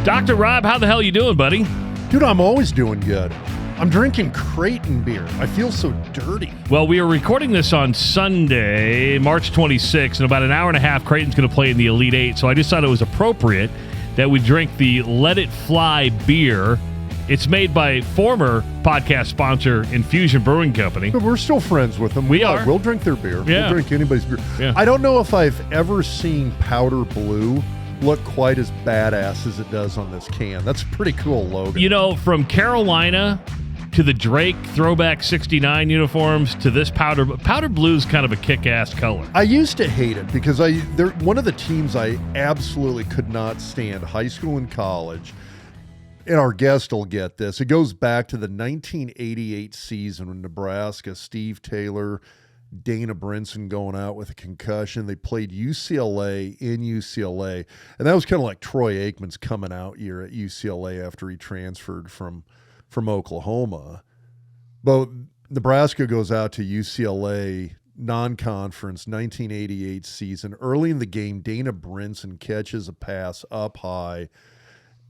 Dr. Rob, how the hell you doing, buddy? Dude, I'm always doing good. I'm drinking Creighton beer. I feel so dirty. Well, we are recording this on Sunday, March 26th. In about an hour and a half, Creighton's going to play in the Elite Eight. So I just thought it was appropriate that we drink the Let It Fly beer. It's made by former podcast sponsor Infusion Brewing Company. But we're still friends with them. We are. We'll drink their beer. Yeah. We'll drink anybody's beer. Yeah. I don't know if I've ever seen powder blue look quite as badass as it does on this can. That's a pretty cool logo. You know, from Carolina to the Drake throwback 69 uniforms to this powder blue's kind of a kick-ass color. I used to hate it because they're one of the teams I absolutely could not stand, high school and college. And our guest will get this. It goes back to the 1988 season when Nebraska, Steve Taylor, Dana Brinson going out with a concussion. They played UCLA in UCLA. And that was kind of like Troy Aikman's coming out year at UCLA after he transferred from Oklahoma. But Nebraska goes out to UCLA non-conference 1988 season. Early in the game, Dana Brinson catches a pass up high.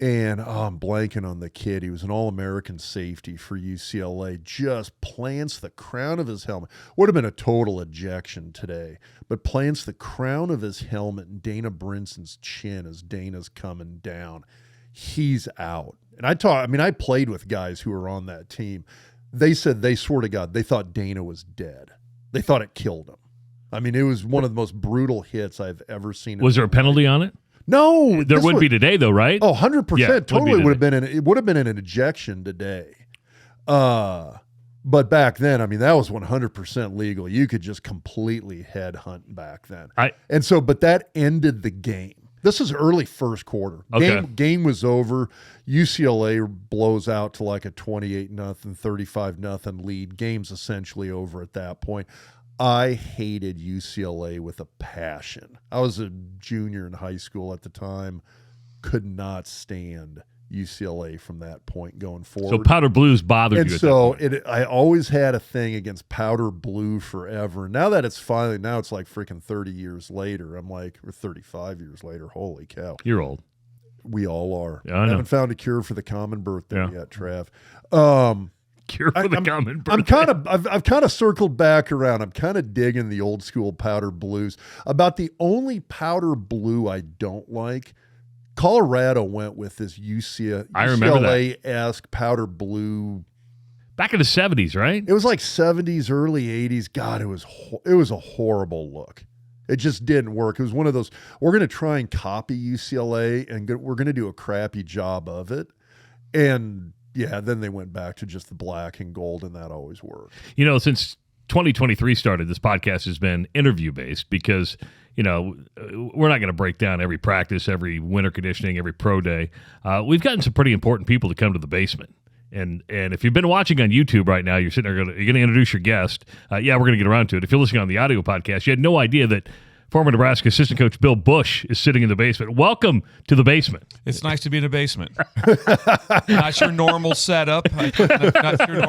And I'm blanking on the kid. He was an All-American safety for UCLA. Just plants the crown of his helmet. Would have been a total ejection today. But plants the crown of his helmet in Dana Brinson's chin as Dana's coming down. He's out. And I played with guys who were on that team. They said they swear to God, they thought Dana was dead. They thought it killed him. I mean, it was one of the most brutal hits I've ever seen. Was there a penalty on it? No, there would be today, though, right? Oh, 100%. Yeah, totally would have been. It would have been an ejection today. But back then, I mean, that was 100% legal. You could just completely headhunt back then. But that ended the game. This is early first quarter. Okay. Game was over. UCLA blows out to like a 28-0, 35-0 lead. Game's essentially over at that point. I hated UCLA with a passion. I was a junior in high school at the time. Could not stand UCLA from that point going forward. So powder blues bothered and you. So I always had a thing against powder blue forever. Now that it's like freaking 30 years later. I'm like, or 35 years later. Holy cow. You're old. We all are. Yeah, I know. Haven't found a cure for the common birthday yet, Trav. Cure for the common birthday. I've kind of circled back around. I'm kind of digging the old school powder blues. About the only powder blue I don't like, Colorado went with this UCLA-esque powder blue. Back in the 70s, right? It was like 70s, early 80s. God, it was a horrible look. It just didn't work. It was one of those, we're going to try and copy UCLA and we're going to do a crappy job of it. And yeah, then they went back to just the black and gold, and that always worked. You know, since 2023 started, this podcast has been interview-based because, you know, we're not going to break down every practice, every winter conditioning, every pro day. We've gotten some pretty important people to come to the basement. And if you've been watching on YouTube right now, you're sitting there you're going to introduce your guest. We're going to get around to it. If you're listening on the audio podcast, you had no idea that former Nebraska assistant coach Bill Busch is sitting in the basement. Welcome to the basement. It's nice to be in a basement. Not your normal setup. Not your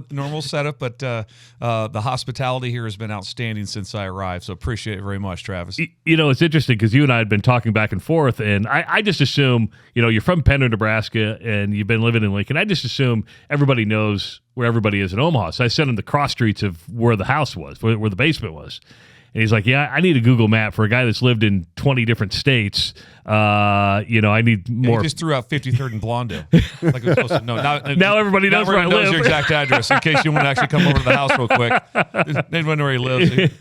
normal setup, but the hospitality here has been outstanding since I arrived. So appreciate it very much, Travis. You know, it's interesting because you and I had been talking back and forth, and I just assume, you know, you're from Pender, Nebraska, and you've been living in Lincoln. I just assume everybody knows where everybody is in Omaha. So I sent him the cross streets of where the house was, where the basement was. And he's like, yeah, I need a Google map for a guy that's lived in 20 different states. I need more. He just threw out 53rd and Blondale. Like we're supposed to know. Now everybody knows where I live. Your exact address in case you want to actually come over to the house real quick. They know where he lives.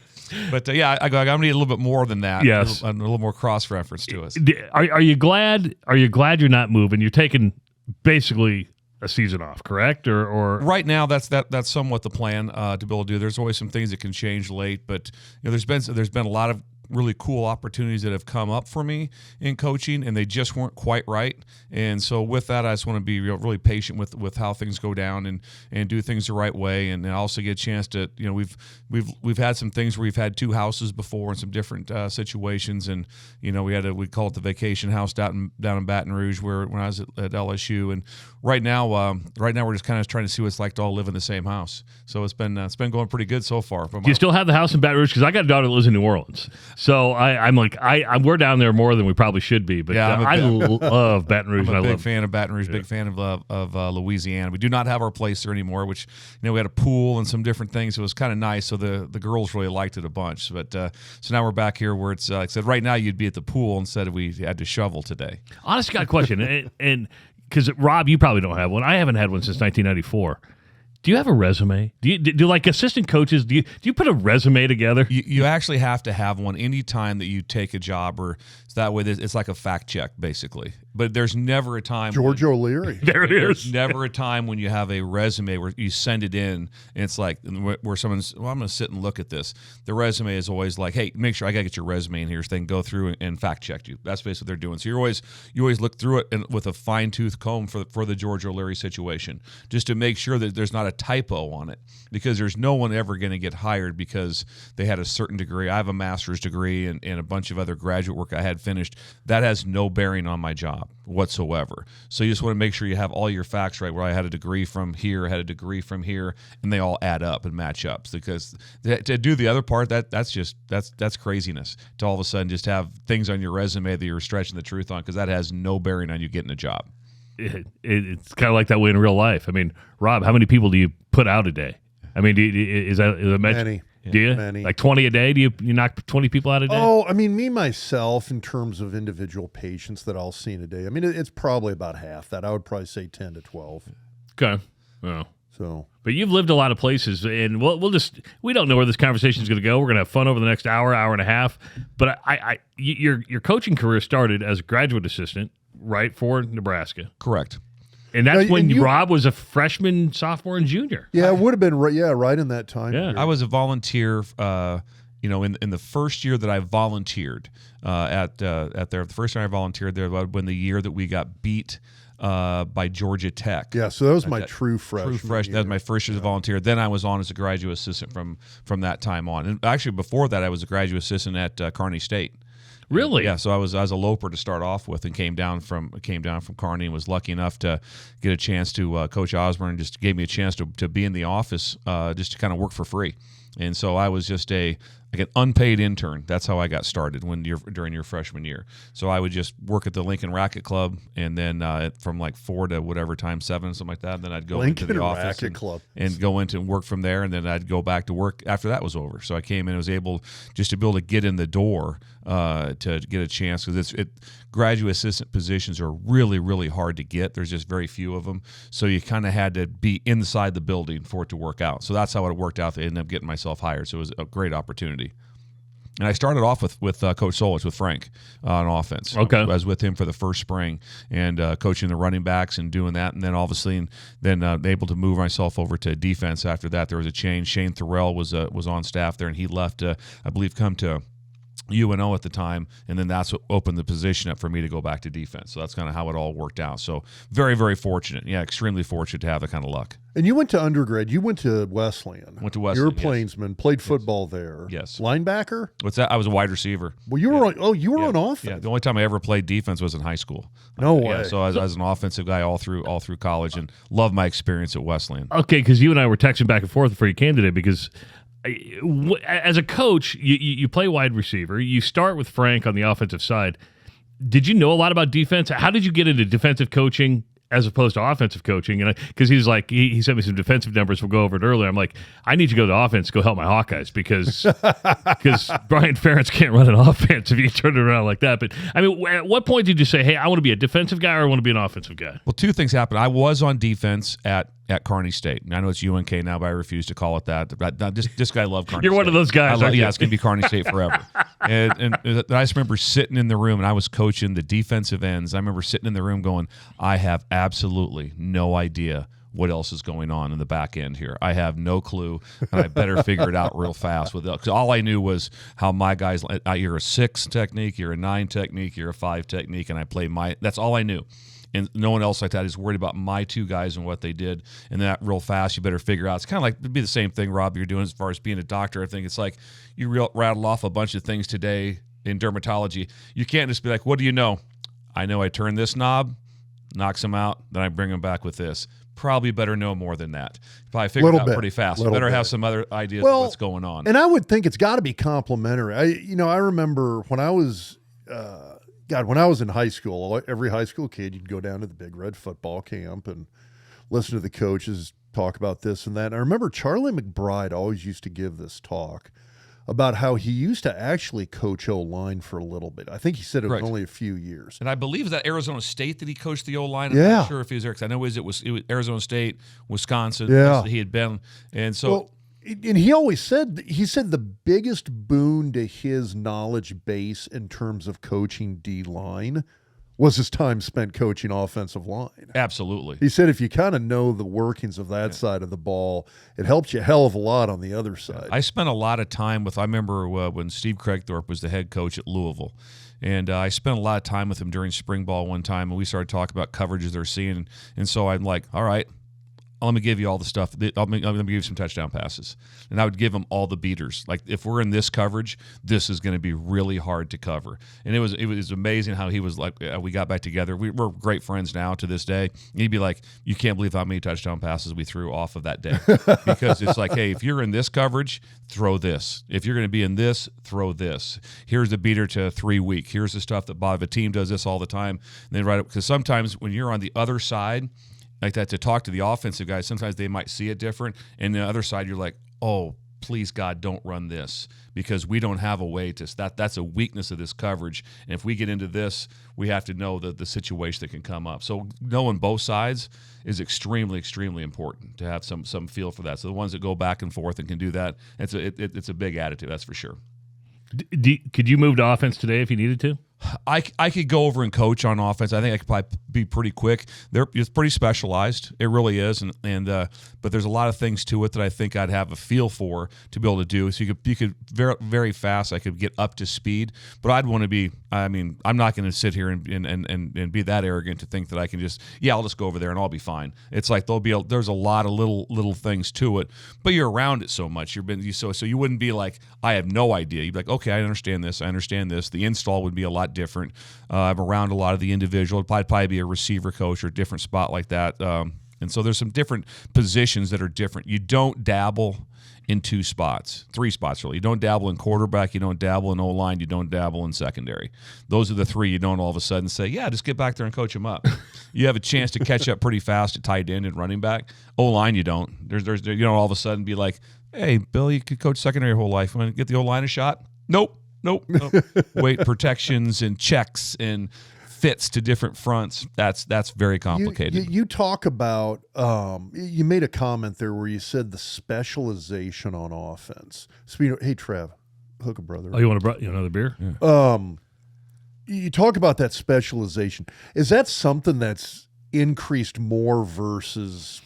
But I go, I'm going to need a little bit more than that. Yes. A little more cross-reference to us. Are you glad you're not moving? You're taking basically a season off, correct? Or right now, that's somewhat the plan to be able to do. There's always some things that can change late, but you know, there's been a lot of really cool opportunities that have come up for me in coaching, and they just weren't quite right. And so with that, I just want to be really patient with how things go down and do things the right way. And I also get a chance to, you know, we've had some things where we've had two houses before in some different situations, and you know, we call it the vacation house down in Baton Rouge when I was at LSU. And right now we're just kind of trying to see what it's like to all live in the same house. So it's been going pretty good so far. Do you still have the house in Baton Rouge? Because I got a daughter that lives in New Orleans. So I'm like, we're down there more than we probably should be. But Yeah, I love Baton Rouge. I'm a and I big love fan of Baton Rouge, big fan of Louisiana. We do not have our place there anymore, which, we had a pool and some different things. It was kind of nice, so the girls really liked it a bunch. But so now we're back here where it's, like I said, right now you'd be at the pool instead of we had to shovel today. Honestly, got a question. and because, Rob, you probably don't have one. I haven't had one since 1994. Do you have a resume? Do like assistant coaches, do you put a resume together? You actually have to have one anytime that you take a job, or so that way it's like a fact check, basically. But there's never a time. George O'Leary. There it is. There's never a time when you have a resume where you send it in and it's like where someone's, I'm going to sit and look at this. The resume is always like, hey, make sure I got to get your resume in here so they can go through and fact check you. That's basically what they're doing. So you always look through it with a fine tooth comb for the George O'Leary situation, just to make sure that there's not a typo on it, because there's no one ever going to get hired because they had a certain degree. I have a master's degree and a bunch of other graduate work I had finished. That has no bearing on my job whatsoever. So you just want to make sure you have all your facts right, where I had a degree from here, I had a degree from here, and they all add up and match up. Because to do the other part, that's craziness, to all of a sudden just have things on your resume that you're stretching the truth on, because that has no bearing on you getting a job. It's kind of like that way in real life. I mean, Rob, how many people do you put out a day? I mean, is that Many. Do you? Many. Like 20 a day? Do you knock 20 people out a day? Oh, I mean, me, myself, in terms of individual patients that I'll see in a day, I mean, it's probably about half that. I would probably say 10 to 12. Okay. Well. So, but you've lived a lot of places, and we don't know where this conversation is going to go. We're going to have fun over the next hour and a half. But your coaching career started as a graduate assistant, right, for Nebraska. Correct. And that's when Rob was a freshman, sophomore, and junior. Yeah, it would have been right in that time. Yeah. I was a volunteer, in the first year that I volunteered at there. The first time I volunteered there would have been the year that we got beat by Georgia Tech. Yeah, so that was my true freshman. That was my first year as a volunteer. Then I was on as a graduate assistant from that time on. And actually before that, I was a graduate assistant at Kearney State. Really? Yeah. So I was a loper to start off with, and came down from Kearney, and was lucky enough to get a chance to Coach Osborne just gave me a chance to be in the office just to kind of work for free. And so I was just an unpaid intern. That's how I got started during your freshman year. So I would just work at the Lincoln Racquet Club, and then from like 4 to whatever time, 7, something like that. And then I'd go into the office and go into and work from there. And then I'd go back to work after that was over. So I came in and was able to be able to get in the door to get a chance, because graduate assistant positions are really, really hard to get. There's just very few of them. So you kind of had to be inside the building for it to work out. So that's how it worked out. I ended up getting myself hired. So it was a great opportunity. And I started off with Coach Solich, with Frank, on offense. Okay. I was with him for the first spring, and coaching the running backs and doing that. And then obviously, able to move myself over to defense after that. There was a change. Shane Thorell was on staff there, and he left, I believe, come to UNO at the time, and then that's what opened the position up for me to go back to defense. So that's kind of how it all worked out. So very, very fortunate. Yeah, extremely fortunate to have that kind of luck. And you went to undergrad. You went to Wesleyan. Went to Wesleyan. You were a Plainsman, played football there. Yes. Linebacker? What's that? I was a wide receiver. Well, you were on offense. Yeah, the only time I ever played defense was in high school. No way. Yeah, so I was an offensive guy all through college, and loved my experience at Wesleyan. Okay, because you and I were texting back and forth before you came today, because as a coach, you play wide receiver. You start with Frank on the offensive side. Did you know a lot about defense? How did you get into defensive coaching as opposed to offensive coaching? And because he's like, he sent me some defensive numbers. We'll go over it earlier. I'm like, I need to go to offense to go help my Hawkeyes, because Brian Ferentz can't run an offense if you turn it around like that. But I mean, at what point did you say, hey, I want to be a defensive guy, or I want to be an offensive guy? Well, two things happened. I was on defense at Kearney State. And I know it's UNK now, but I refuse to call it that. This guy loved Kearney You're State. one of those guys. Yeah, it's going to be Kearney State forever. and I just remember sitting in the room, and I was coaching the defensive ends. I remember sitting in the room going, I have absolutely no idea what else is going on in the back end here. I have no clue, and I better figure it out real fast. Because all I knew was how my guys, you're a 6 technique, you're a 9 technique, you're a 5 technique, and I play that's all I knew. And no one else like that is worried about my 2 guys and what they did. And that real fast, you better figure out. It's kind of like, it'd be the same thing, Rob, you're doing as far as being a doctor. I think it's like you rattle off a bunch of things today in dermatology. You can't just be like, what do you know? I know I turn this knob, knocks him out, then I bring him back with this. probably better know more than that. Probably figure it out pretty fast. You better have some other ideas of what's going on. And I would think it's got to be complimentary. I remember when I was, when I was in high school, every high school kid, you'd go down to the Big Red football camp and listen to the coaches talk about this and that. And I remember Charlie McBride always used to give this talk about how he used to actually coach O-line for a little bit. I think he said it was only a few years. And I believe that Arizona State that he coached the O-line. I'm Yeah. not sure if he was there because I know it was Arizona State, Wisconsin. Yeah. He had been. And so. Well, and he always said, the biggest boon to his knowledge base in terms of coaching D-line was his time spent coaching offensive line. Absolutely. He said if you kind of know the workings of that side of the ball, it helps you a hell of a lot on the other side. I spent a lot of time I remember when Steve Craigthorpe was the head coach at Louisville. And I spent a lot of time with him during spring ball one time, and we started talking about coverages they're seeing. And so I'm like, all right, let me give you all the stuff. I'm going to give you some touchdown passes. And I would give him all the beaters. Like, if we're in this coverage, this is going to be really hard to cover. And it was amazing how he was like, we got back together. We're great friends now to this day. And he'd be like, you can't believe how many touchdown passes we threw off of that day. Because it's like, hey, if you're in this coverage, throw this. If you're going to be in this, throw this. Here's the beater to 3 week. Here's the stuff that Bob, a team does this all the time. And then because sometimes when you're on the other side, like that, to talk to the offensive guys, sometimes they might see it different. And the other side, you're like, oh, please, God, don't run this because we don't have a way to – that's a weakness of this coverage. And if we get into this, we have to know the situation that can come up. So knowing both sides is extremely, extremely important to have some feel for that. So the ones that go back and forth and can do that, it's a big attitude, that's for sure. Could you move to offense today if you needed to? I could go over and coach on offense. I think I could probably be pretty quick. It's pretty specialized. It really is, but there's a lot of things to it that I think I'd have a feel for to be able to do. So you could very, very fast. I could get up to speed, but I'd want to be. I mean, I'm not going to sit here and be that arrogant to think that I can I'll just go over there and I'll be fine. It's like there's a lot of little things to it, but you're around it so much. So you wouldn't be like, I have no idea. You'd be like, okay, I understand this. The install would be a lot different. I'm around a lot of the individual. I'd probably be a receiver coach or a different spot like that. And so there's some different positions that are different. You don't dabble in 3 spots really. You don't dabble in quarterback, you don't dabble in O-line, you don't dabble in secondary. Those are the 3 you don't all of a sudden say, yeah, just get back there and coach them up. You have a chance to catch up pretty fast at tight end and running back. O-line you don't. There's you don't all of a sudden be like, hey, Bill, you could coach secondary your whole life. Want to get the O-line a shot? Nope. Weight protections and checks and fits to different fronts. That's very complicated. You talk about you made a comment there where you said the specialization on offense. Hey, Trev, hook a brother. Oh, you want another beer? Yeah. You talk about that specialization. Is that something that's increased more versus?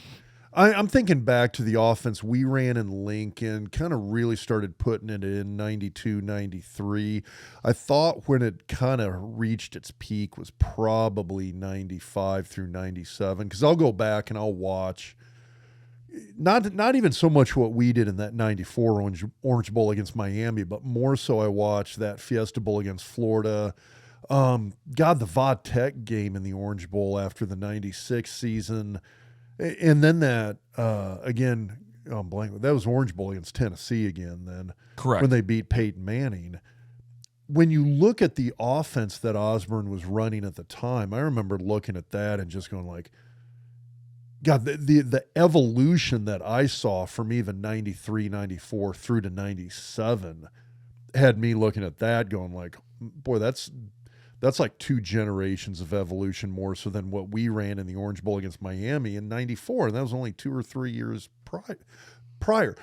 I'm thinking back to the offense we ran in Lincoln, kind of really started putting it in 92, 93. I thought when it kind of reached its peak was probably 95 through 97, because I'll go back and I'll watch not even so much what we did in that 94 Orange Bowl against Miami, but more so I watched that Fiesta Bowl against Florida. The Zatechka game in the Orange Bowl after the 96 season. And then that, again, I'm blank. That was Orange Bowl against Tennessee again then. Correct. When they beat Peyton Manning. When you look at the offense that Osborne was running at the time, I remember looking at that and just going like, God, the evolution that I saw from even 93, 94 through to 97 had me looking at that going like, boy, that's like 2 generations of evolution more so than what we ran in the Orange Bowl against Miami in 94. And that was only 2 or 3 years prior.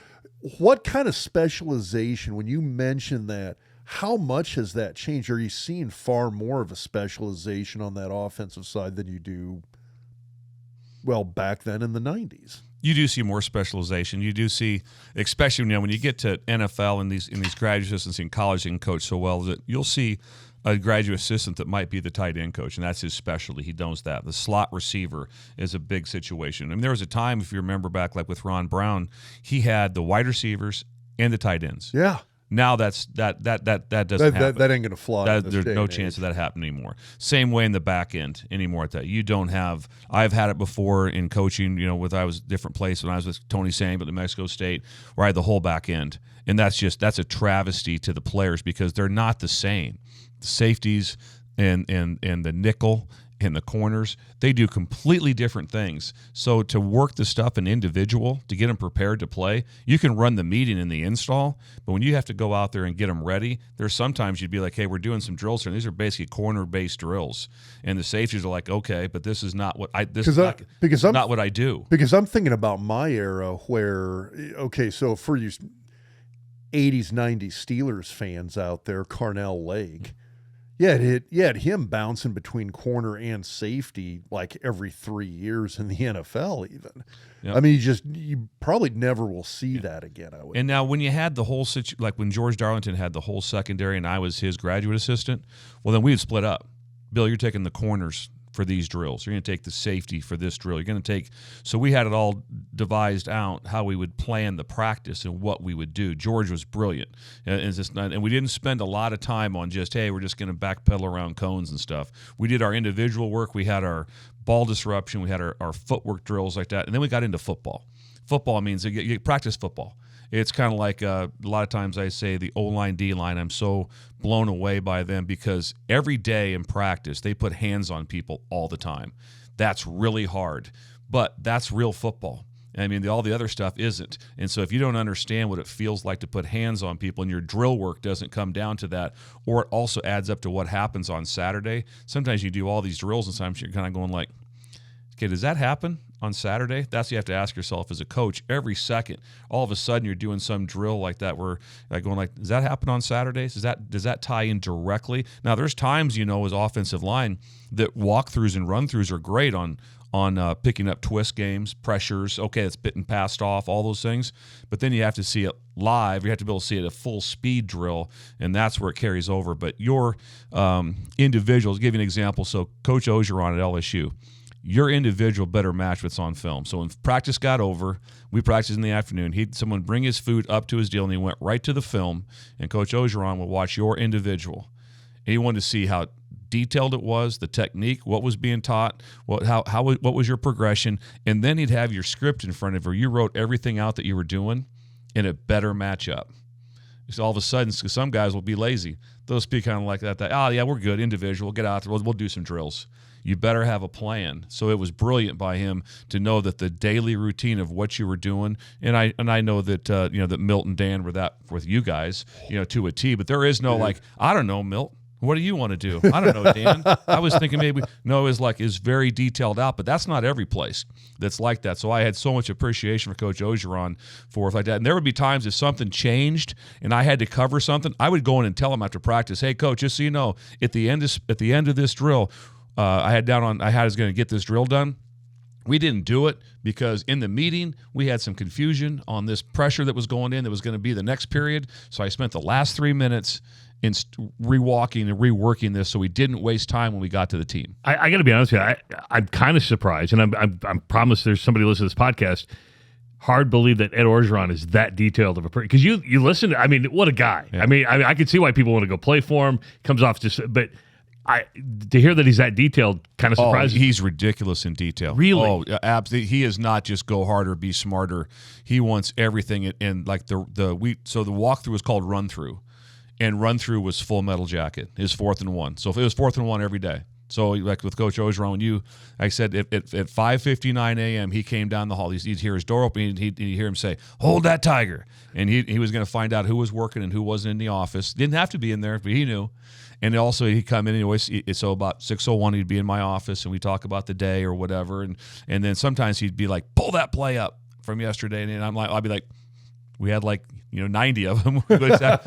What kind of specialization, when you mention that, how much has that changed? Are you seeing far more of a specialization on that offensive side than you do, well, back then in the 90s? You do see more specialization. You do see, especially when you get to NFL and these graduate assistants in college and coach so well, that you'll see a graduate assistant that might be the tight end coach, and that's his specialty. He knows that. The slot receiver is a big situation. I mean, there was a time, if you remember back, like with Ron Brown, he had the wide receivers and the tight ends. Yeah. Now that doesn't happen. That ain't going to fly. There's no chance of that happening anymore. Same way in the back end anymore. At that, you don't have. I've had it before in coaching. I was different place when I was with Tony Sang at New Mexico State, where I had the whole back end, and that's a travesty to the players because they're not the same. The safeties and the nickel and the corners, they do completely different things. So to work the stuff in individual, to get them prepared to play, you can run the meeting in the install, but when you have to go out there and get them ready, there's sometimes you'd be like, hey, we're doing some drills here, and these are basically corner-based drills. And the safeties are like, okay, but this is not what I not what I do. Because I'm thinking about my era where, okay, so for you 80s, 90s Steelers fans out there, Carnell Lake, you had him bouncing between corner and safety like every 3 years in the NFL even. Yep. I mean, you probably never will see that again, I would. And now when you had the whole like when George Darlington had the whole secondary and I was his graduate assistant, well, then we would split up. Bill, you're taking the corners for these drills. You're going to take the safety for this drill. You're going to take – so we had it all devised out how we would plan the practice and what we would do. George was brilliant. And we didn't spend a lot of time on just, hey, we're just going to backpedal around cones and stuff. We did our individual work. We had our ball disruption. We had our footwork drills like that. And then we got into football. Football means you practice football. It's kind of like a lot of times I say the O-line, D-line, I'm so blown away by them because every day in practice they put hands on people all the time. That's really hard, but that's real football. I mean, all the other stuff isn't. And so if you don't understand what it feels like to put hands on people and your drill work doesn't come down to that, or it also adds up to what happens on Saturday, sometimes you do all these drills and sometimes you're kind of going like, okay, does that happen on Saturday? That's what you have to ask yourself as a coach every second. All of a sudden you're doing some drill like that where like going like, does that happen on Saturdays? Does that tie in directly? Now there's times, as offensive line that walkthroughs and run-throughs are great on picking up twist games, pressures, okay, it's bitten passed off, all those things. But then you have to see it live. You have to be able to see it at full speed drill, and that's where it carries over. But your individuals, give you an example. So Coach Ogeron at LSU, your individual better match what's on film. So when practice got over, we practiced in the afternoon. Someone bring his food up to his deal, and he went right to the film, and Coach Ogeron would watch your individual. And he wanted to see how detailed it was, the technique, what was being taught, what was your progression, and then he'd have your script in front of you. You wrote everything out that you were doing, and it better match up. So all of a sudden, some guys will be lazy. They'll speak kind of like that. Oh yeah, we're good, individual. Get out there. We'll do some drills. You better have a plan. So it was brilliant by him to know that the daily routine of what you were doing, and I know that that Milt and Dan were that with you guys, to a T. But there is no like, I don't know, Milt. What do you want to do? I don't know, Dan. I was thinking maybe no. It's very detailed out, but that's not every place that's like that. So I had so much appreciation for Coach Ogeron for it like that. And there would be times if something changed and I had to cover something, I would go in and tell him after practice, "Hey, Coach, just so you know, at the end of this drill, I was going to get this drill done. We didn't do it because in the meeting we had some confusion on this pressure that was going in that was going to be the next period. So I spent the last 3 minutes in rewalking and reworking this so we didn't waste time when we got to the team." I got to be honest with you. I'm kind of surprised, and I'm promised there's somebody listening to this podcast. Hard to believe that Ed Orgeron is that detailed of a person. Because you listen to, what a guy. Yeah. I could see why people want to go play for him. Comes off but to hear that he's that detailed kind of surprises. He's ridiculous in detail. Really? Oh, absolutely. He is not just go harder, be smarter. He wants everything. And like so the walkthrough was called run through. And run-through was full metal jacket, his 4th and 1. So if it was 4th and 1 every day. So like with Coach Ogeron, I said at 5:59 a.m. he came down the hall. He'd hear his door open, and he'd hear him say, "Hold that tiger." And he was going to find out who was working and who wasn't in the office. Didn't have to be in there, but he knew. And also he'd come in anyways. So about 6:01 he'd be in my office, and we talk about the day or whatever. And then sometimes he'd be like, "Pull that play up from yesterday." And I'd be like, we had 90 of them. He'd be like,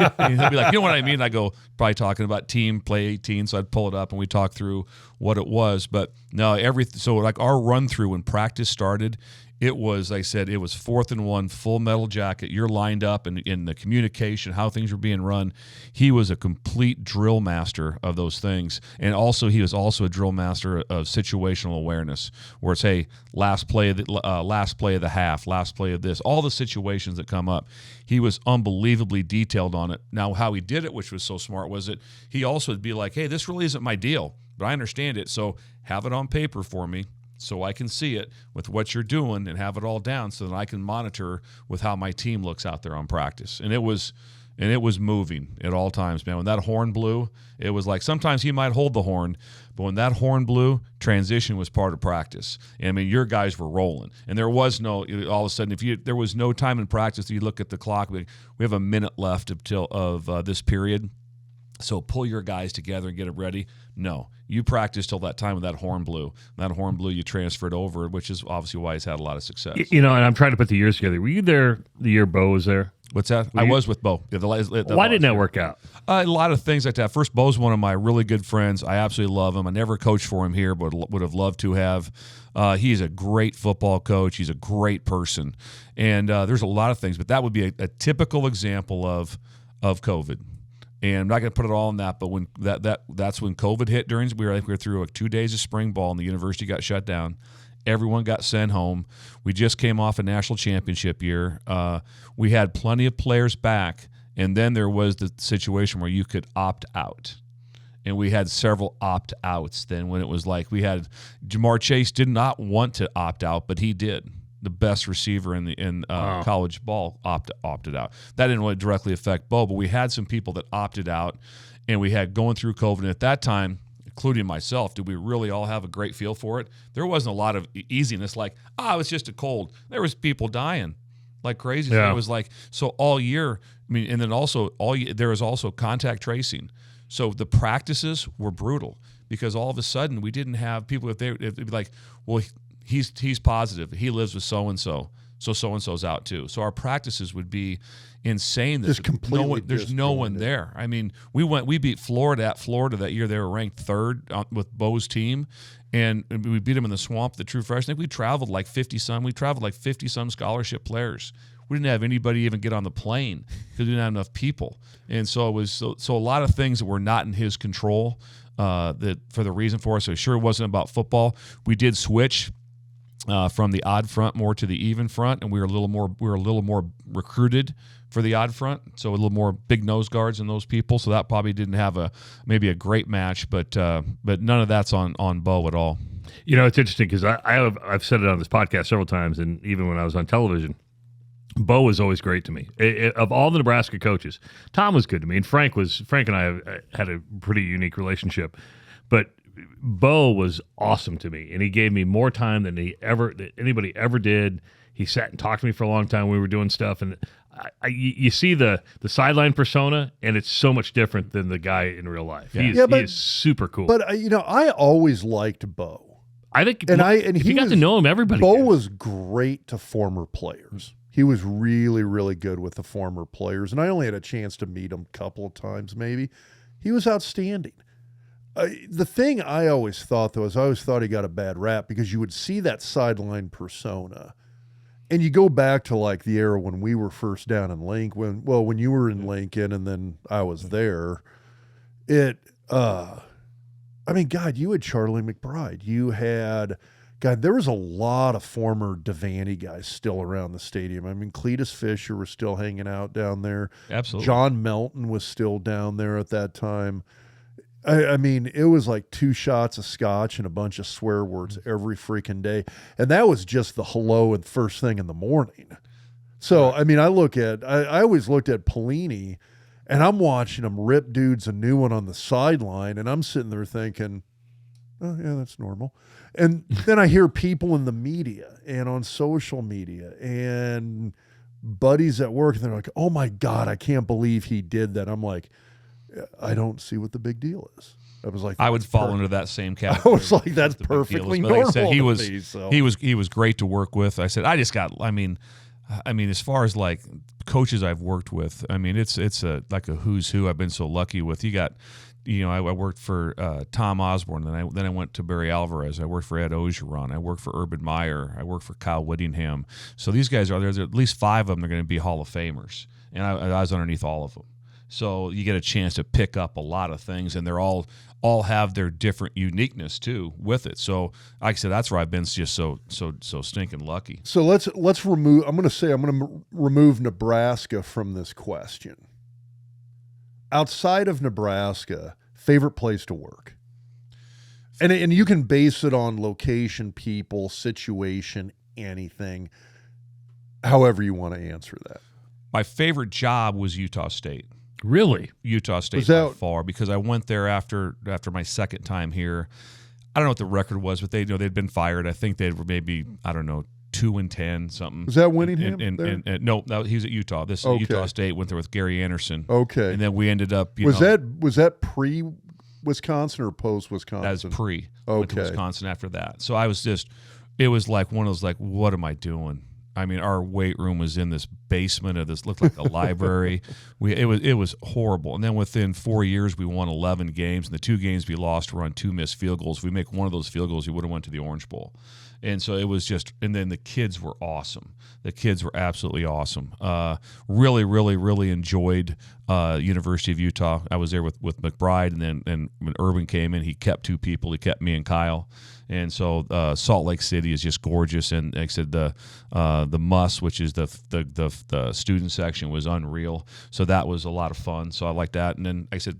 you know what I mean? I go, probably talking about team play 18. So I'd pull it up and we talk through what it was. But no, so like our run through when practice started, it was, like I said, it was 4th and 1, full metal jacket. You're lined up and in the communication, how things were being run. He was a complete drill master of those things. And also, he was also a drill master of situational awareness, where it's, hey, last play of the half, last play of this, all the situations that come up. He was was unbelievably detailed on it. Now, how he did it, which was so smart, was that he also would be like, hey, this really isn't my deal, but I understand it, so have it on paper for me so I can see it with what you're doing and have it all down so that I can monitor with how my team looks out there on practice. And it was moving at all times, man. When that horn blew, it was like sometimes he might hold the horn, but when that horn blew, transition was part of practice. And I mean, your guys were rolling, and there was no all of a sudden there was no time in practice. You look at the clock, we have a minute left of this period. So pull your guys together and get it ready. No, you practice till that time when that horn blew. When that horn blew, you transferred over, which is obviously why he's had a lot of success. And I'm trying to put the years together. Were you there the year Bo was there? What's that? I was with Bo. Yeah, why didn't that work out? A lot of things like that. First, Bo's one of my really good friends. I absolutely love him. I never coached for him here, but would have loved to have. He's a great football coach. He's a great person. And there's a lot of things, but that would be a typical example of COVID. And I'm not going to put it all on that, but when that's when COVID hit. We were through 2 days of spring ball, and the university got shut down. Everyone got sent home. We just came off a national championship year. We had plenty of players back, and then there was the situation where you could opt out. And we had several opt-outs then when it was like we had Jamar Chase did not want to opt out, but he did. The best receiver in college ball opted out. That didn't really directly affect Bo, but we had some people that opted out, and we had going through COVID. And at that time, including myself, did we really all have a great feel for it? There wasn't a lot of easiness like, it was just a cold. There was people dying like crazy. Yeah. So it was like, so all year, and then also there was also contact tracing. So the practices were brutal because all of a sudden we didn't have people, if they'd be like, well, he's positive. He lives with so-and-so. So so-and-so's out too. So our practices would be insane. Just completely there's no one there. I mean, we beat Florida at Florida that year. They were ranked third with Bo's team, and we beat them in the swamp, the true freshman. I think we traveled like 50-some scholarship players. We didn't have anybody even get on the plane because we didn't have enough people. And so it was so a lot of things that were not in his control that for the reason for us. So it sure wasn't about football. We did switch from the odd front more to the even front, and we were a little more recruited for the odd front, so a little more big nose guards than those people. So that probably didn't have maybe a great match, but none of that's on Bo at all. It's interesting because I've said it on this podcast several times, and even when I was on television, Bo was always great to me. Of all the Nebraska coaches, Tom was good to me, and Frank and I had a pretty unique relationship, but Bo was awesome to me, and he gave me more time than anybody ever did. He sat and talked to me for a long time when we were doing stuff, and you see the sideline persona, and it's so much different than the guy in real life. He is super cool. But I always liked Bo. I think, if you got to know him, everybody. Bo was great to former players. He was really, really good with the former players, and I only had a chance to meet him a couple of times. Maybe he was outstanding. The thing I always thought, though, is I always thought he got a bad rap because you would see that sideline persona. And you go back to like the era when we were first down in Lincoln, when you were in Lincoln and then I was there, God, you had Charlie McBride. You had, God, there was a lot of former Devaney guys still around the stadium. I mean, Cletus Fisher was still hanging out down there. Absolutely. John Melton was still down there at that time. I mean, it was like 2 shots of scotch and a bunch of swear words every freaking day. And that was just the hello and first thing in the morning. So, I mean, I always looked at Pelini, and I'm watching him rip dudes a new one on the sideline, and I'm sitting there thinking, oh, yeah, that's normal. And then I hear people in the media and on social media and buddies at work, and they're like, oh, my God, I can't believe he did that. I'm like, I don't see what the big deal is. I was like, I would fall into that same category. I was like, that's perfectly normal. Like I said, he was great to work with. I said, I mean, as far as like coaches I've worked with, I mean, it's like a who's who. I've been so lucky with. You got, I worked for Tom Osborne, then I went to Barry Alvarez. I worked for Ed Ogeron. I worked for Urban Meyer. I worked for Kyle Whittingham. So these guys there's at least 5 of them are going to be Hall of Famers, and I was underneath all of them. So you get a chance to pick up a lot of things, and they're all have their different uniqueness too with it. So like I said, that's where I've been just so stinking lucky. So let's remove. I'm going to remove Nebraska from this question. Outside of Nebraska, favorite place to work, and you can base it on location, people, situation, anything, however you want to answer that. My favorite job was Utah State. Really? Utah State by far, because I went there after my second time here. I don't know what the record was, but they'd been fired. I think they were maybe 2-10 something. Was that Winningham? No, he was at Utah. This is Utah State. Went there with Gary Anderson. Okay, and then we ended up. Was that pre-Wisconsin or post-Wisconsin? That was pre. Okay, went to Wisconsin after that. So I was just. It was like one of those like, what am I doing? I mean, our weight room was in this basement of this, looked like a library. It was horrible. And then within 4 years, we won 11 games, and the 2 games we lost were on 2 missed field goals. If we make one of those field goals, we would have went to the Orange Bowl. And so it was just, and then the kids were awesome. The kids were absolutely awesome. Really, really, really enjoyed University of Utah. I was there with McBride, and when Urban came in, he kept 2 people. He kept me and Kyle. And so Salt Lake City is just gorgeous, and like I said, the MUS, which is the student section, was unreal. So that was a lot of fun. So I like that. And then like I said,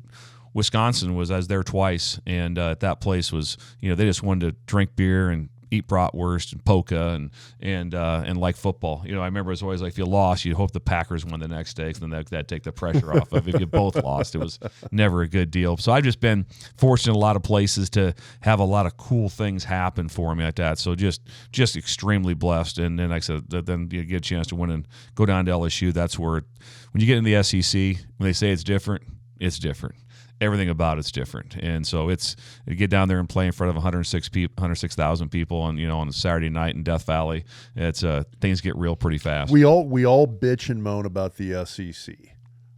Wisconsin I was there twice, and that place was, they just wanted to drink beer and eat bratwurst and polka and like football. I remember it was always like, if you lost, you hope the Packers won the next day, because then that'd take the pressure off of. If you both lost, it was never a good deal. So I've just been fortunate in a lot of places to have a lot of cool things happen for me like that. So just extremely blessed. And then like I said, then you get a chance to win and go down to LSU. That's where, when you get in the SEC, when they say it's different, it's different. Everything about it's different, and so you get down there and play in front of 106,000 people, on on a Saturday night in Death Valley. It's things get real pretty fast. We all bitch and moan about the SEC.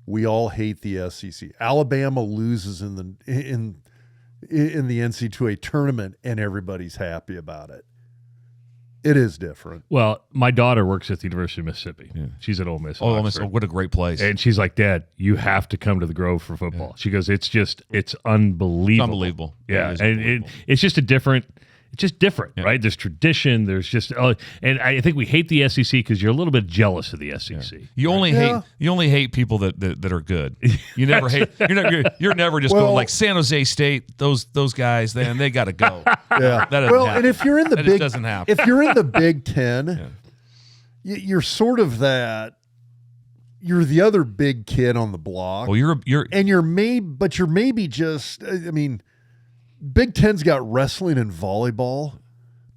We all hate the SEC. Alabama loses in the NCAA tournament, and everybody's happy about it. It is different. Well, my daughter works at the University of Mississippi. Yeah. She's at Ole Miss. Ole Miss, what a great place. And she's like, Dad, you have to come to the Grove for football. Yeah. She goes, it's unbelievable. It's unbelievable. Yeah. It's just different, yeah. Right? There's tradition. There's just, and I think we hate the SEC because you're a little bit jealous of the SEC. Yeah. You only hate people that are good. You never hate. You're never just going like San Jose State. Those guys, they got to go. Yeah. That doesn't happen. And if you're in the Big, doesn't happen. If you're in the Big Ten, you're sort of that. You're the other big kid on the block. Well, you're maybe just. I mean, Big Ten's got wrestling and volleyball,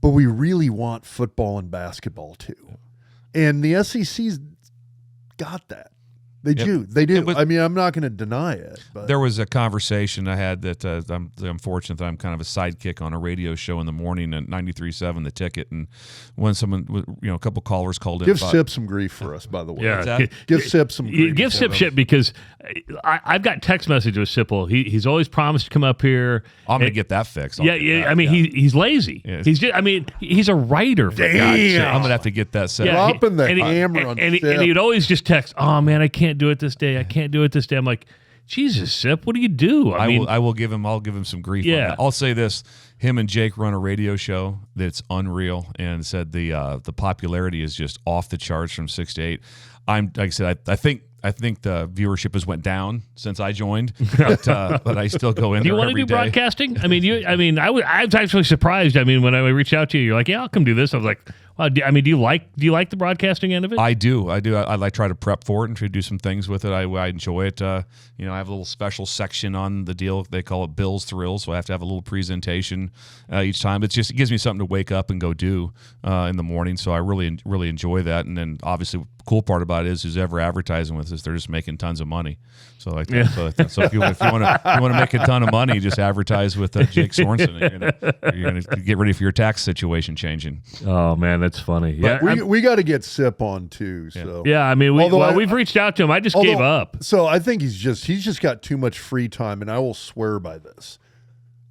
but we really want football and basketball too. And the SEC's got that. They do. I mean, I'm not going to deny it. But there was a conversation I had that I'm fortunate that I'm kind of a sidekick on a radio show in the morning at 93.7 The Ticket, and when someone, a couple callers called in. Give Sip some grief for us, by the way. Yeah, give Sip some grief. Give Sip shit, because I've got text messages with Sipple. He's always promised to come up here. I'm going to get that fixed. I mean, he's lazy. Yeah. He's a writer. For God's sake. I'm going to have to get that set. Dropping the hammer on Sip. And he'd always just text, "Oh man, I can't do it this day. I can't do it this day." I'm like, Jesus, Sip, what do you do? I'll give him some grief. Yeah. On that. I'll say this: him and Jake run a radio show that's unreal, and said the popularity is just off the charts from 6 to 8. Like I said, I think the viewership has went down since I joined, but I still go in. Do you want to do broadcasting? I was actually surprised. I mean, when I reached out to you, you're like, "Yeah, I'll come do this." I was like, "Wow." Do you like the broadcasting end of it? I do. I like try to prep for it and try to do some things with it. I enjoy it. I have a little special section on the deal. They call it Bill's Thrills, so I have to have a little presentation each time. It gives me something to wake up and go do in the morning. So I really enjoy that. And then obviously, the cool part about it is who's ever advertising with us, they're just making tons of money. So like that. Yeah. So if you want to make a ton of money, just advertise with Jake Sorensen. You're gonna get ready for your tax situation changing. Oh man, that's funny. Yeah, we got to get Sip on too. So I mean, we've reached out to him. I just gave up. So I think he's just got too much free time, and I will swear by this: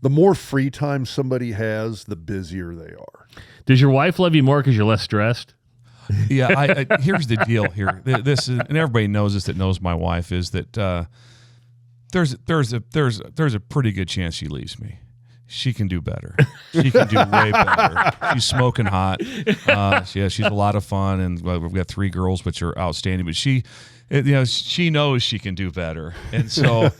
the more free time somebody has, the busier they are. Does your wife love you more because you're less stressed? Yeah, here's the deal here. This is, and everybody knows this that knows my wife, is that there's a pretty good chance she leaves me. She can do better. She can do way better. She's smoking hot. She's a lot of fun, and we've got 3 girls, which are outstanding. But she knows she can do better, and so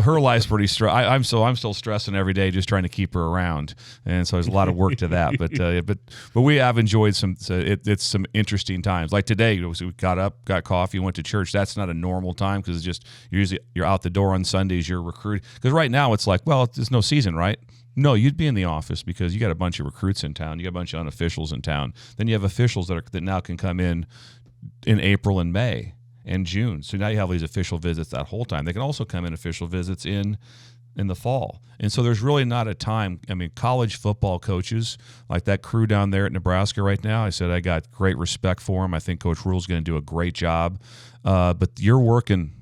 her life's pretty stressed. I'm still stressing every day, just trying to keep her around, and so there's a lot of work to that. But we have enjoyed it's some interesting times. Like today, we got up, got coffee, went to church. That's not a normal time because it's just you're out the door on Sundays. You're recruiting because right now it's like, well, there's no season, right? No, you'd be in the office because you got a bunch of recruits in town. You got a bunch of unofficials in town. Then you have officials that now can come in April and May and June. So now you have these official visits that whole time. They can also come in official visits in the fall. And so there's really not a time. I mean, college football coaches, like that crew down there at Nebraska right now, I said I got great respect for them. I think Coach Rule's going to do a great job. But you're working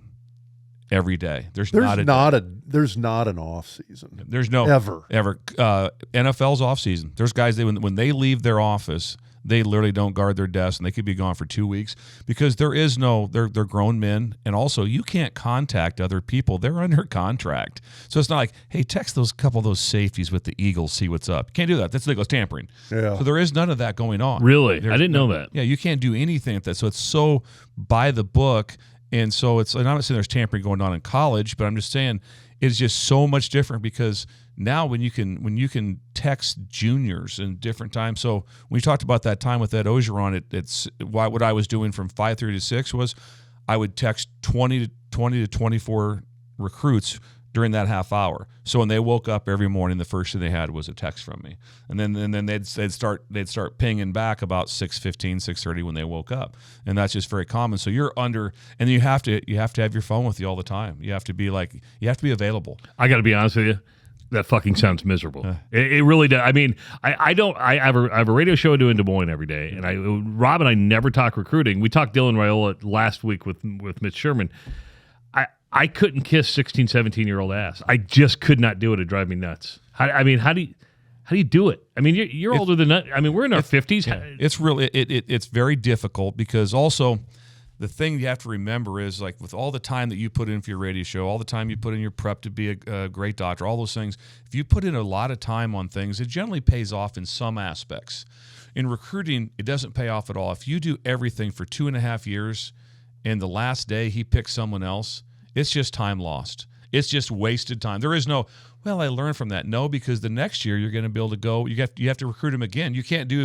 every day. There's not an off season. There's no ever. NFL's off season. There's guys when they leave their office, they literally don't guard their desk, and they could be gone for 2 weeks because there is no. They're grown men, and also you can't contact other people. They're under contract, so it's not like, hey, text those couple of those safeties with the Eagles, see what's up. You can't do that. That's illegal. It's tampering. Yeah. So there is none of that going on. Really, I didn't know that. Yeah, you can't do anything with that. So it's so by the book. And so and I'm not saying there's tampering going on in college, but I'm just saying it's just so much different because now when you can text juniors in different times. So when you talked about that time with Ed Ogeron, it's what I was doing from 5:30 to 6 was I would text 20 to 24 recruits during that half hour. So when they woke up every morning, the first thing they had was a text from me, and then they'd start pinging back about 6:15, 6:30 when they woke up, and that's just very common. So you're under, and you have to have your phone with you all the time. You have to be available. I got to be honest with you. That fucking sounds miserable. It really does. I mean, I have a radio show I do in Des Moines every day, and Rob and I never talk recruiting. We talked Dylan Raiola last week with Mitch Sherman. I couldn't kiss 16, 17-year-old ass. I just could not do it. It drive me nuts. How do you do it? I mean, you're older than that. I mean, we're in our 50s. Yeah. It's really it's very difficult because also the thing you have to remember is like with all the time that you put in for your radio show, all the time you put in your prep to be a great doctor, all those things, if you put in a lot of time on things, it generally pays off in some aspects. In recruiting, it doesn't pay off at all. If you do everything for 2.5 years and the last day he picks someone else, it's just time lost. It's just wasted time. There is no, well, I learned from that. No, because the next year you're going to be able to go. You have to recruit him again. You can't be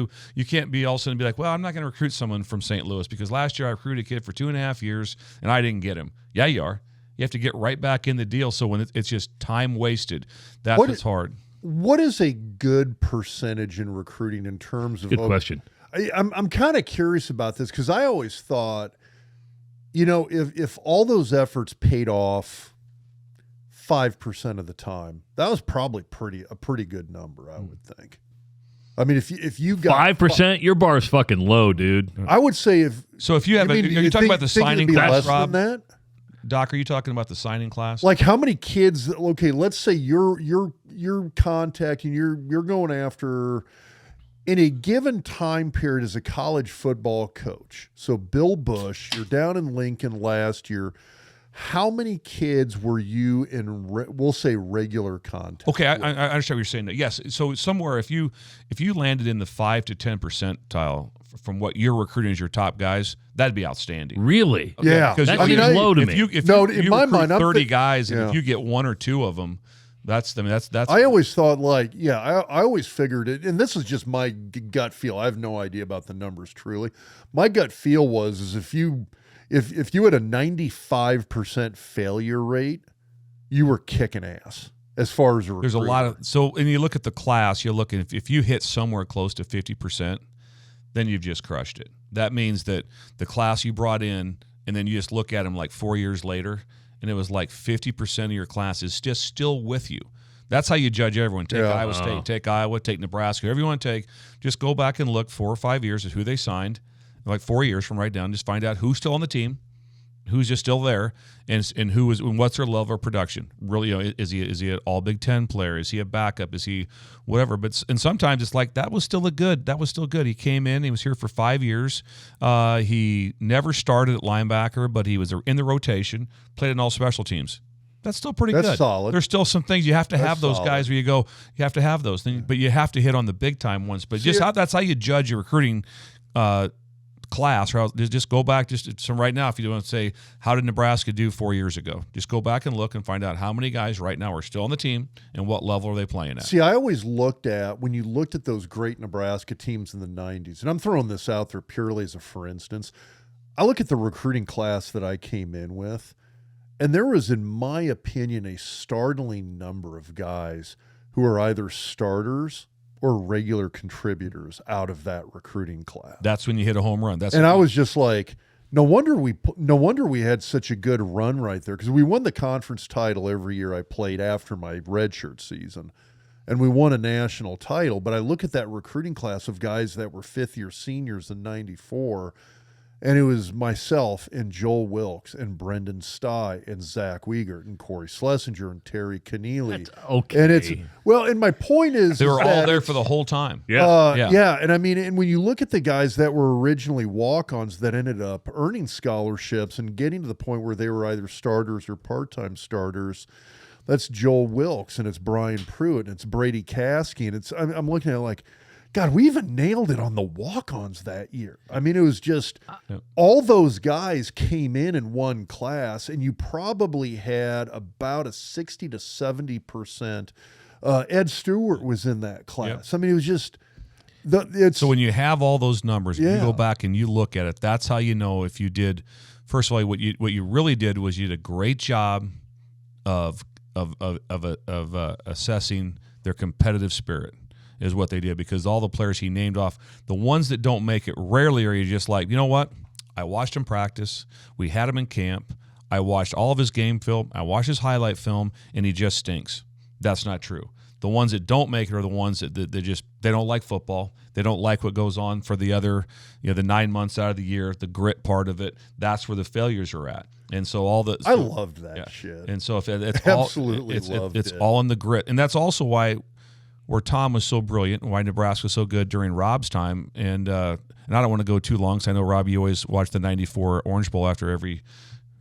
all of a sudden be like, well, I'm not going to recruit someone from St. Louis because last year I recruited a kid for 2.5 years and I didn't get him. Yeah, you are. You have to get right back in the deal. So when it's just time wasted, that's hard. What is a good percentage in recruiting in terms of? Good question. I'm kind of curious about this because I always thought, if all those efforts paid off 5% of the time, that was probably a pretty good number, I would think. I mean, if you got 5%, your bar's fucking low, dude. I would say if you have, are you talking about the signing class, Rob? Than that? Doc, are you talking about the signing class? Like how many kids? Okay, let's say you're contacting, you're going after. In a given time period as a college football coach, so Bill Busch, you're down in Lincoln last year. How many kids were you in, we'll say, regular contact? Okay, I understand what you're saying. Yes, so somewhere if you landed in the 5 to 10 percentile from what you're recruiting as your top guys, that'd be outstanding. Really? Okay. Yeah. Because that seems low to me. If you my mind, 30 guys, and if you get 1 or 2 of them, that's. I always thought I always figured it, and this is just my gut feel. I have no idea about the numbers truly. My gut feel was if you had a 95% failure rate, you were kicking ass as far as a recruiter. There's a lot of and you look at the class. You're looking if you hit somewhere close to 50%, then you've just crushed it. That means that the class you brought in, and then you just look at them like 4 years later. And it was like 50% of your class is just still with you. That's how you judge everyone. Take Iowa State, take Iowa, take Nebraska, whoever you want to take. Just go back and look 4 or 5 years at who they signed, like 4 years from right down. Just find out who's still on the team, who's just still there, and who is and what's their level of production. Really, is he an all Big Ten player? Is he a backup? Is he whatever? And sometimes it's like that was still good. He came in. He was here for 5 years. He never started at linebacker, but he was in the rotation. Played in all special teams. That's still pretty That's good. solid. There's still some things you have to That's have those solid. guys where you go, you have to have those things, but you have to hit on the big time ones. But that's how you judge your recruiting class. Or just go back so right now, if you want to say, how did Nebraska do 4 years ago? Just go back and look and find out how many guys right now are still on the team and what level are they playing at. See, I always looked at, when you looked at those great Nebraska teams in the 90s, and I'm throwing this out there purely as a for instance, I look at the recruiting class that I came in with, and there was, in my opinion, a startling number of guys who are either starters or regular contributors out of that recruiting class. That's when you hit a home run. I was just like, no wonder we had such a good run right there, because we won the conference title every year I played after my redshirt season, and we won a national title. But I look at that recruiting class of guys that were fifth-year seniors in '94. And it was myself and Joel Wilkes and Brendan Stye and Zach Wiegert and Corey Schlesinger and Terry Keneally. That's okay. And my point is they were is all that there for the whole time. yeah. And I mean, and when you look at the guys that were originally walk-ons that ended up earning scholarships and getting to the point where they were either starters or part-time starters, that's Joel Wilkes and it's Brian Pruitt and it's Brady Caskey. And I'm looking at it like, God, we even nailed it on the walk-ons that year. I mean, it was just all those guys came in one class, and you probably had about a 60 to 70%. Ed Stewart was in that class. Yep. I mean, it was just so when you have all those numbers, you go back and you look at it. That's how you know if you did. First of all, what you really did was you did a great job of assessing their competitive spirit. Is what they did, because all the players he named off, the ones that don't make it, rarely are you just like, you know what? I watched him practice. We had him in camp. I watched all of his game film. I watched his highlight film, and he just stinks. That's not true. The ones that don't make it are the ones that they don't like football. They don't like what goes on for the other, the 9 months out of the year, the grit part of it. That's where the failures are at. And so I loved that shit. And so if it's absolutely all, it's all in the grit, and that's also why. Where Tom was so brilliant and why Nebraska was so good during Rob's time. And I don't want to go too long, because I know, Rob, you always watch the '94 Orange Bowl after every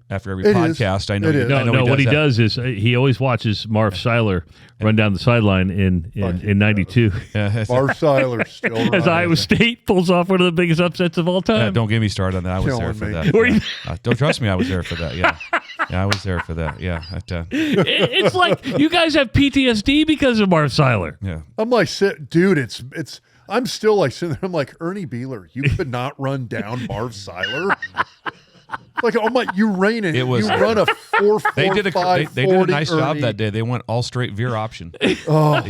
podcast. I know. No, what he does is he always watches Marv Seiler run down the sideline in '92. Marv Seiler still as Iowa State pulls off one of the biggest upsets of all time. Don't get me started on that. I was there for that. Don't trust me. I was there for that. Yeah. Yeah, I was there for that. Yeah. It's like you guys have PTSD because of Marv Seiler. Yeah. I'm like, dude, I'm still like sitting there. I'm like, Ernie Beeler, you could not run down Marv Seiler. Like, oh my, you run a 4.45. They did a nice job that day. They went all straight veer option. They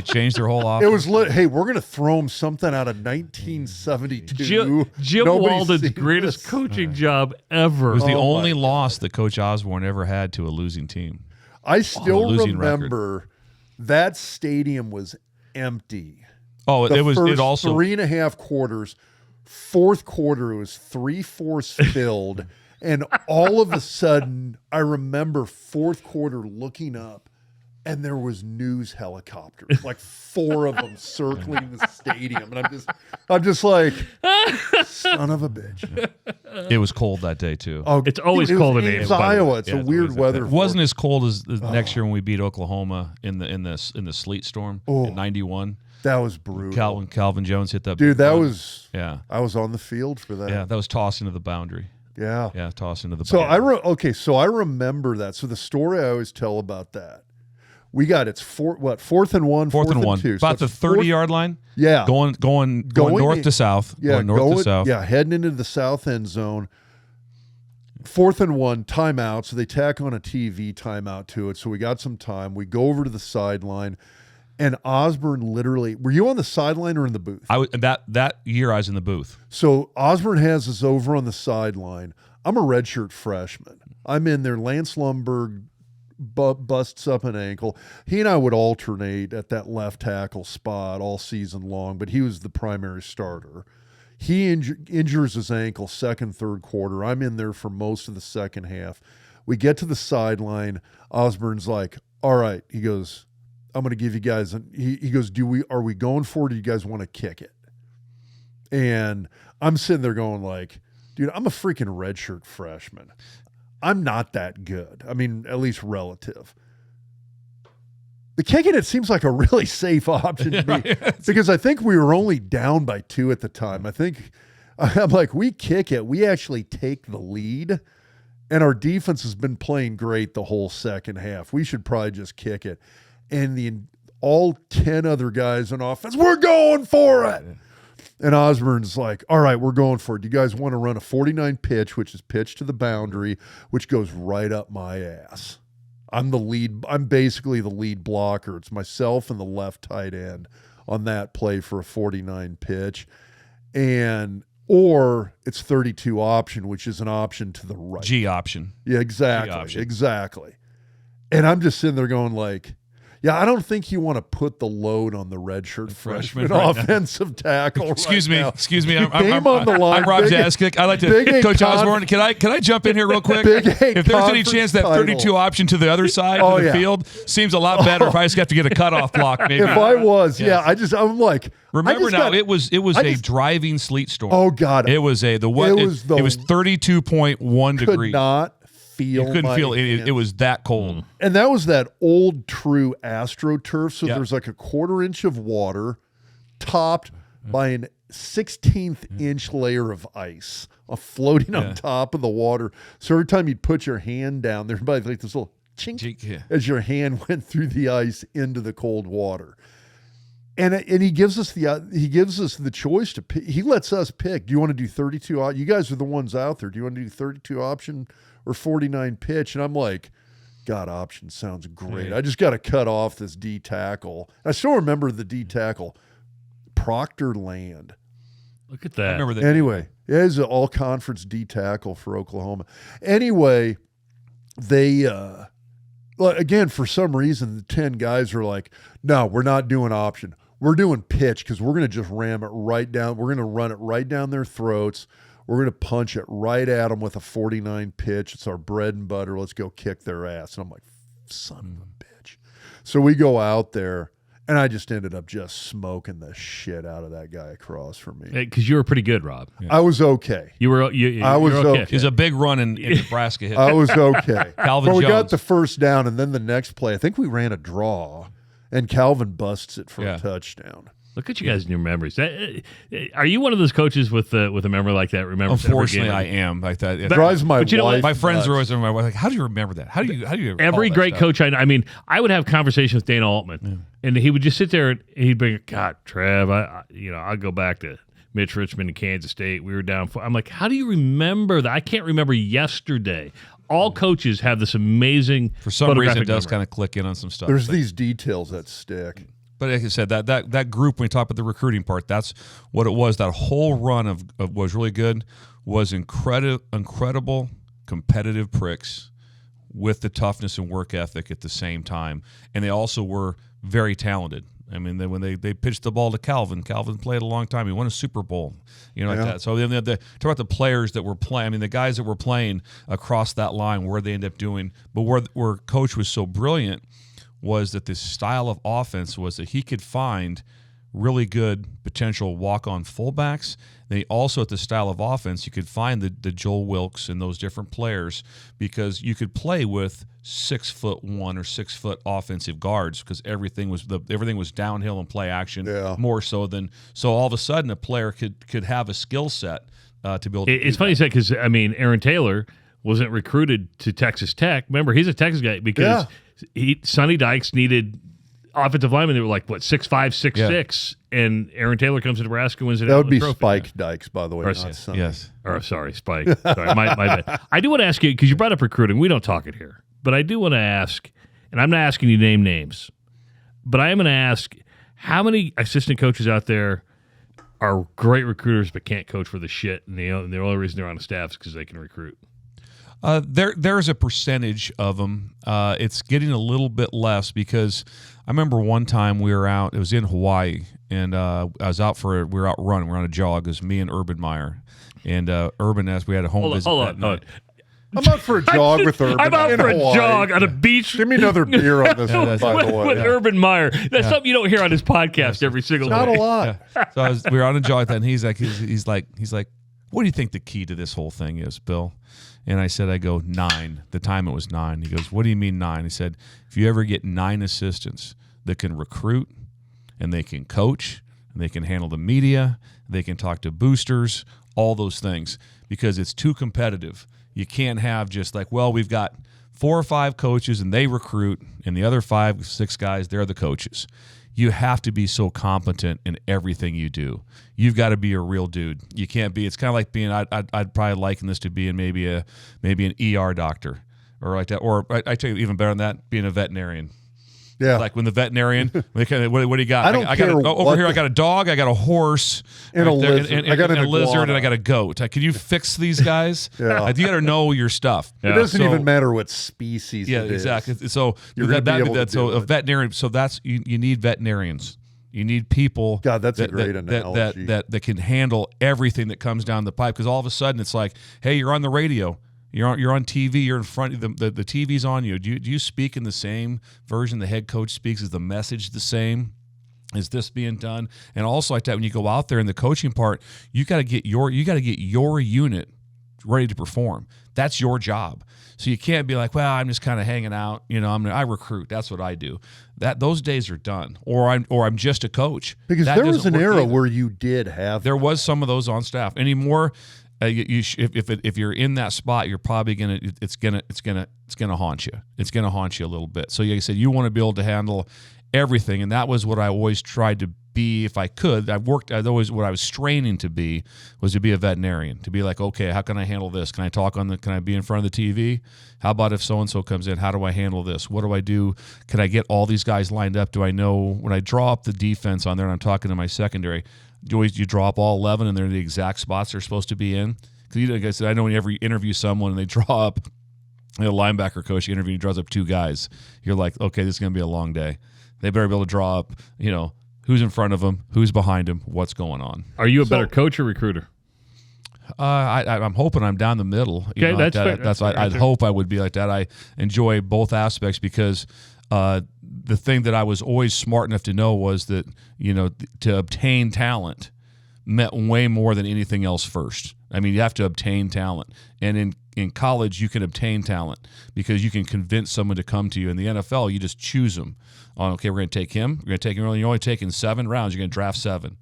changed their whole offense. It was hey, we're gonna throw him something out of 1972. Jim Walden's greatest coaching job ever. It was the only loss that Coach Osborne ever had to a losing team. I still remember that stadium was empty. Oh, it was. It also 3.5 quarters. Fourth quarter, it was 3/4 filled. And all of a sudden, I remember fourth quarter looking up, and there was news helicopters, like 4 of them circling the stadium. And I'm just like, son of a bitch. It was cold that day too. Oh, it's always cold in Ames, Iowa. It's a weird weather. It wasn't as cold as the next year when we beat Oklahoma in the sleet storm in '91. That was brutal. Calvin Jones hit that. Dude, that was. Yeah. I was on the field for that. Yeah, that was tossed into the boundary. Yeah. Yeah, tossed into the boundary. So I remember that. So the story I always tell about that. We got fourth and one, fourth and two. About the 30-yard line? Yeah. Going north to south. Yeah, going north to south. Yeah, heading into the south end zone. 4th and 1, timeout. So they tack on a TV timeout to it. So we got some time. We go over to the sideline. And Osborne literally, were you on the sideline or in the booth? That year I was in the booth. So Osborne has us over on the sideline. I'm a redshirt freshman. I'm in there. Lance Lundberg busts up an ankle. He and I would alternate at that left tackle spot all season long, but he was the primary starter. He injures his ankle second, third quarter. I'm in there for most of the second half. We get to the sideline. Osborne's like, all right. He goes, I'm going to give you guys, he goes, are we going for it? Do you guys want to kick it? And I'm sitting there going like, dude, I'm a freaking redshirt freshman. I'm not that good. I mean, at least relative. The kicking it seems like a really safe option to me because I think we were only down by 2 at the time. I'm like, we kick it, we actually take the lead, and our defense has been playing great the whole second half. We should probably just kick it. And all 10 other guys on offense, we're going for it. And Osborne's like, all right, we're going for it. Do you guys want to run a 49 pitch, which is pitch to the boundary, which goes right up my ass? I'm the lead. I'm basically the lead blocker. It's myself and the left tight end on that play for a 49 pitch. Or it's 32 option, which is an option to the right. G option. Yeah, exactly. G option. Exactly. And I'm just sitting there going like, yeah, I don't think you want to put the load on the redshirt freshman right offensive tackle. Excuse right me. now. Excuse me. Game on the line. I'm Rob Big- Jaskic. I like Big to Eight Coach Osborne. Can I jump in here real quick? Big Eight If there's any conference chance that 32 title. option to the other side Oh, of the yeah. field seems a lot better if I just have to get a cutoff block. Maybe. If I was, Yes. I'm like, Remember now, it was a driving sleet storm. Oh God, It was it was 32.1 could degrees. not feel. You couldn't my feel it. hands. It was that cold. And that was that old true AstroTurf. So Yep. there's like a 1/4 inch of water topped by an 1/16 inch layer of ice floating on top of the water. So every time you'd put your hand down, there'd be like this little chink as your hand went through the ice into the cold water. And he gives us the choice to pick. He lets us pick. Do you want to do 32? You guys are the ones out there. Do you want to do 32 option or 49 pitch? And I'm like, God, option sounds great. I just got to cut off this D tackle. I still remember the D tackle, Proctor Land. Look at that. I remember that. Anyway, it is an all conference D tackle for Oklahoma. Anyway, they again, for some reason, the 10 guys are like, no, we're not doing option. We're doing pitch because we're going to just ram it right down. We're going to run it right down their throats. We're going to punch it right at them with a 49 pitch. It's our bread and butter. Let's go kick their ass. And I'm like, son of a bitch. So we go out there, and I just ended up just smoking the shit out of that guy across from me. Because you were pretty good, Rob. I was okay. You were. I was okay. It was a big run in Nebraska. Hit. I was okay. Calvin But we got Jones. the first down, and then the next play, I think we ran a draw, and Calvin busts it for a touchdown. Look at you guys in your memories. Are you one of those coaches with a memory like that? Remember? Unfortunately, I am like that. Drives my but you know what? wife My friends nuts. are always like, "How do you remember that? How do you recall Every that great stuff?" coach I know. I mean, I would have conversations with Dana Altman, and he would just sit there and he'd be, God, Trev, I'll go back to Mitch Richmond and Kansas State. We were down. I'm like, how do you remember that? I can't remember yesterday. All coaches have this amazing. For some reason, it photographic does memory. kind of click in on some stuff. There's these details that stick. But like I said, that group, when we talk about the recruiting part, that's what it was. That whole run of was really good, was incredible competitive pricks with the toughness and work ethic at the same time. And they also were very talented. I mean, when they pitched the ball to Calvin played a long time. He won a Super Bowl, like that. So then talk about the players that were playing. I mean, the guys that were playing across that line, where they end up doing. But where Coach was so brilliant was that this style of offense was that he could find really good potential walk-on fullbacks. Then he also, at the style of offense, you could find the Joel Wilkes and those different players, because you could play with 6'1" or 6 foot offensive guards, because everything was downhill and play action more so than. So all of a sudden, a player could have a skill set to be able to. It's funny you say, because I mean, Aaron Taylor wasn't recruited to Texas Tech. Remember, he's a Texas guy because Sonny Dykes needed offensive linemen. They were like, what, 6'5", 6'6", and Aaron Taylor comes to Nebraska and wins it. That would be trophy. Spike Dykes, by the way, not Sonny. Yes. Or sorry, Spike. Sorry, my bad. I do want to ask you, because you brought up recruiting. We don't talk it here, but I do want to ask, and I'm not asking you to name names, but I am going to ask, how many assistant coaches out there are great recruiters but can't coach for the shit, and the only reason they're on the staff is because they can recruit? There's a percentage of them. It's getting a little bit less, because I remember one time we were out. It was in Hawaii, and we were out running. We were on a jog. It was me and Urban Meyer, and Urban asked. We had a home visit. Hold that on. night. I'm out for a jog with Urban. I'm out in for a Hawaii. jog on a beach. Give me another beer on this one, by the way. with Urban Meyer. That's something you don't hear on his podcast every single Not day. a lot. So we were on a jog with that, and he's like, what do you think the key to this whole thing is, Bill? And I said, I go 9. The time it was 9. He goes, what do you mean 9? He said, if you ever get 9 assistants that can recruit, and they can coach, and they can handle the media, they can talk to boosters, all those things, because it's too competitive. You can't have just like, well, we've got 4 or 5 coaches and they recruit, and the other 5, 6 guys, they're the coaches. You have to be so competent in everything you do. You've got to be a real dude. You can't be. It's kind of like being. I'd probably liken this to being maybe an ER doctor or like that. Or I tell you even better than that, being a veterinarian. Yeah. Like when the veterinarian, what do you got? I don't care over here, I got a dog, I got a horse, and a lizard. And a lizard, and I got a goat. Can you fix these guys? Yeah. You got to know your stuff. It doesn't even matter what species it is. Exactly. So You're going to be able to do a it. veterinarian. So that's you need veterinarians. You need people. God, that's a great analogy. That can handle everything that comes down the pipe. Because all of a sudden it's like, hey, you're on the radio. You're on TV. You're in front. The TV's on you. Do you speak in the same version the head coach speaks? Is the message the same? Is this being done? And also like that, when you go out there in the coaching part, you got to get your unit ready to perform. That's your job. So you can't be like, well, I'm just kind of hanging out. I recruit. That's what I do. Those days are done. Or I'm just a coach. Because that there was an era either. where you did have. There was some of those on staff. Anymore. If you're in that spot, you're probably gonna haunt you. It's gonna haunt you a little bit. So like I said, you want to be able to handle everything, and that was what I always tried to be if I could. What I was straining to be was to be a veterinarian. To be like, okay, how can I handle this? Can I be in front of the TV? How about if so and so comes in? How do I handle this? What do I do? Can I get all these guys lined up? Do I know when I draw up the defense on there and I'm talking to my secondary? You draw up all 11 and they're in the exact spots they're supposed to be in? Because like I said, I know when you interview someone and they draw up, a linebacker coach you interview, he draws up 2 guys. You're like, okay, this is going to be a long day. They better be able to draw up, who's in front of them, who's behind them, what's going on. Are you a better coach or recruiter? I'm hoping I'm down the middle. Okay, that's fair. I'd hope I would be like that. I enjoy both aspects because the thing that I was always smart enough to know was that, to obtain talent meant way more than anything else first. I mean, you have to obtain talent. And in college, you can obtain talent because you can convince someone to come to you. In the NFL, you just choose them. Okay, we're going to take him. We're going to take him early. You're only taking 7 rounds. You're going to draft 7.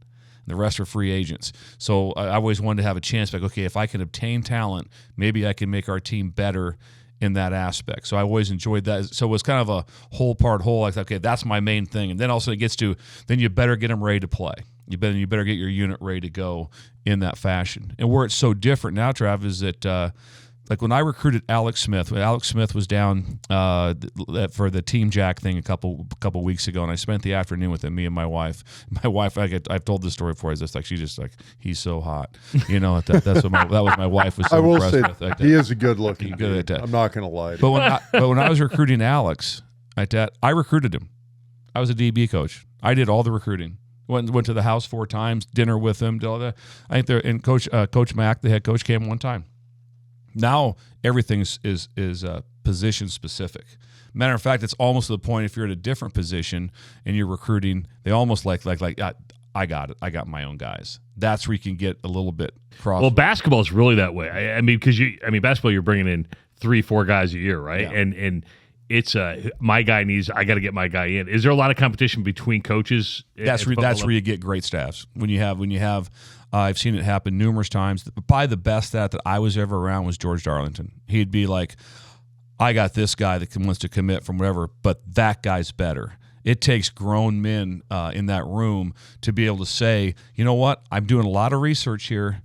The rest are free agents. So I always wanted to have a chance, like, okay, if I can obtain talent, maybe I can make our team better in that aspect. So I always enjoyed that. So it was kind of a whole. Like, okay, that's my main thing. And then also it gets to, then you better get them ready to play. You better get your unit ready to go in that fashion. And where it's so different now, Trav, is that like when I recruited Alex Smith was down for the Team Jack thing a couple weeks ago, and I spent the afternoon with him, me and my wife. My wife, I've told this story before. She's just like, he's so hot. That was my wife was so I will impressed say with. Like he is a good looking good dude. at that. I'm not going to lie to you. But when I was recruiting Alex, like that, I recruited him. I was a DB coach. I did all the recruiting. Went to the house 4 times, dinner with him, did all that. I think and Coach Mack, the head coach, came one time. Now everything is position specific. Matter of fact, it's almost to the point if you're at a different position and you're recruiting, they almost like I got it. I got my own guys. That's where you can get a little bit cross. Well, basketball is really that way. I mean, because basketball, you're bringing in 3-4 guys a year, right? Yeah. And it's my guy I got to get my guy in. Is there a lot of competition between coaches? That's where you get great staffs. When you have I've seen it happen numerous times. Probably the best that I was ever around was George Darlington. He'd be like, I got this guy that wants to commit from whatever, but that guy's better. It takes grown men in that room to be able to say, you know what, I'm doing a lot of research here,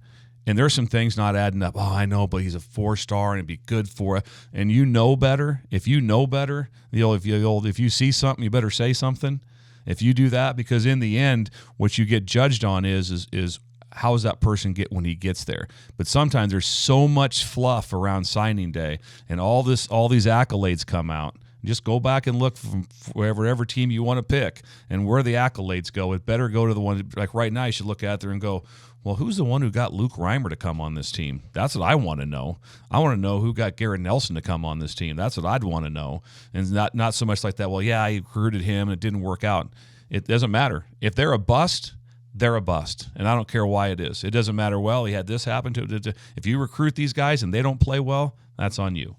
and there's some things not adding up. Oh, I know, but he's a 4-star and it'd be good for it. And you know better. If you know better, if you see something, you better say something. If you do that, because in the end, what you get judged on is how does that person get when he gets there? But sometimes there's so much fluff around signing day, and all these accolades come out. Just go back and look from wherever team you want to pick and where the accolades go. It better go to the one, like right now you should look at there and go, well, who's the one who got Luke Reimer to come on this team? That's what I want to know. I want to know who got Garrett Nelson to come on this team. That's what I'd want to know. And not so much like that, well, yeah, I recruited him and it didn't work out. It doesn't matter. If they're a bust, they're a bust. And I don't care why it is. It doesn't matter, well, he had this happen to it. If you recruit these guys and they don't play well, that's on you.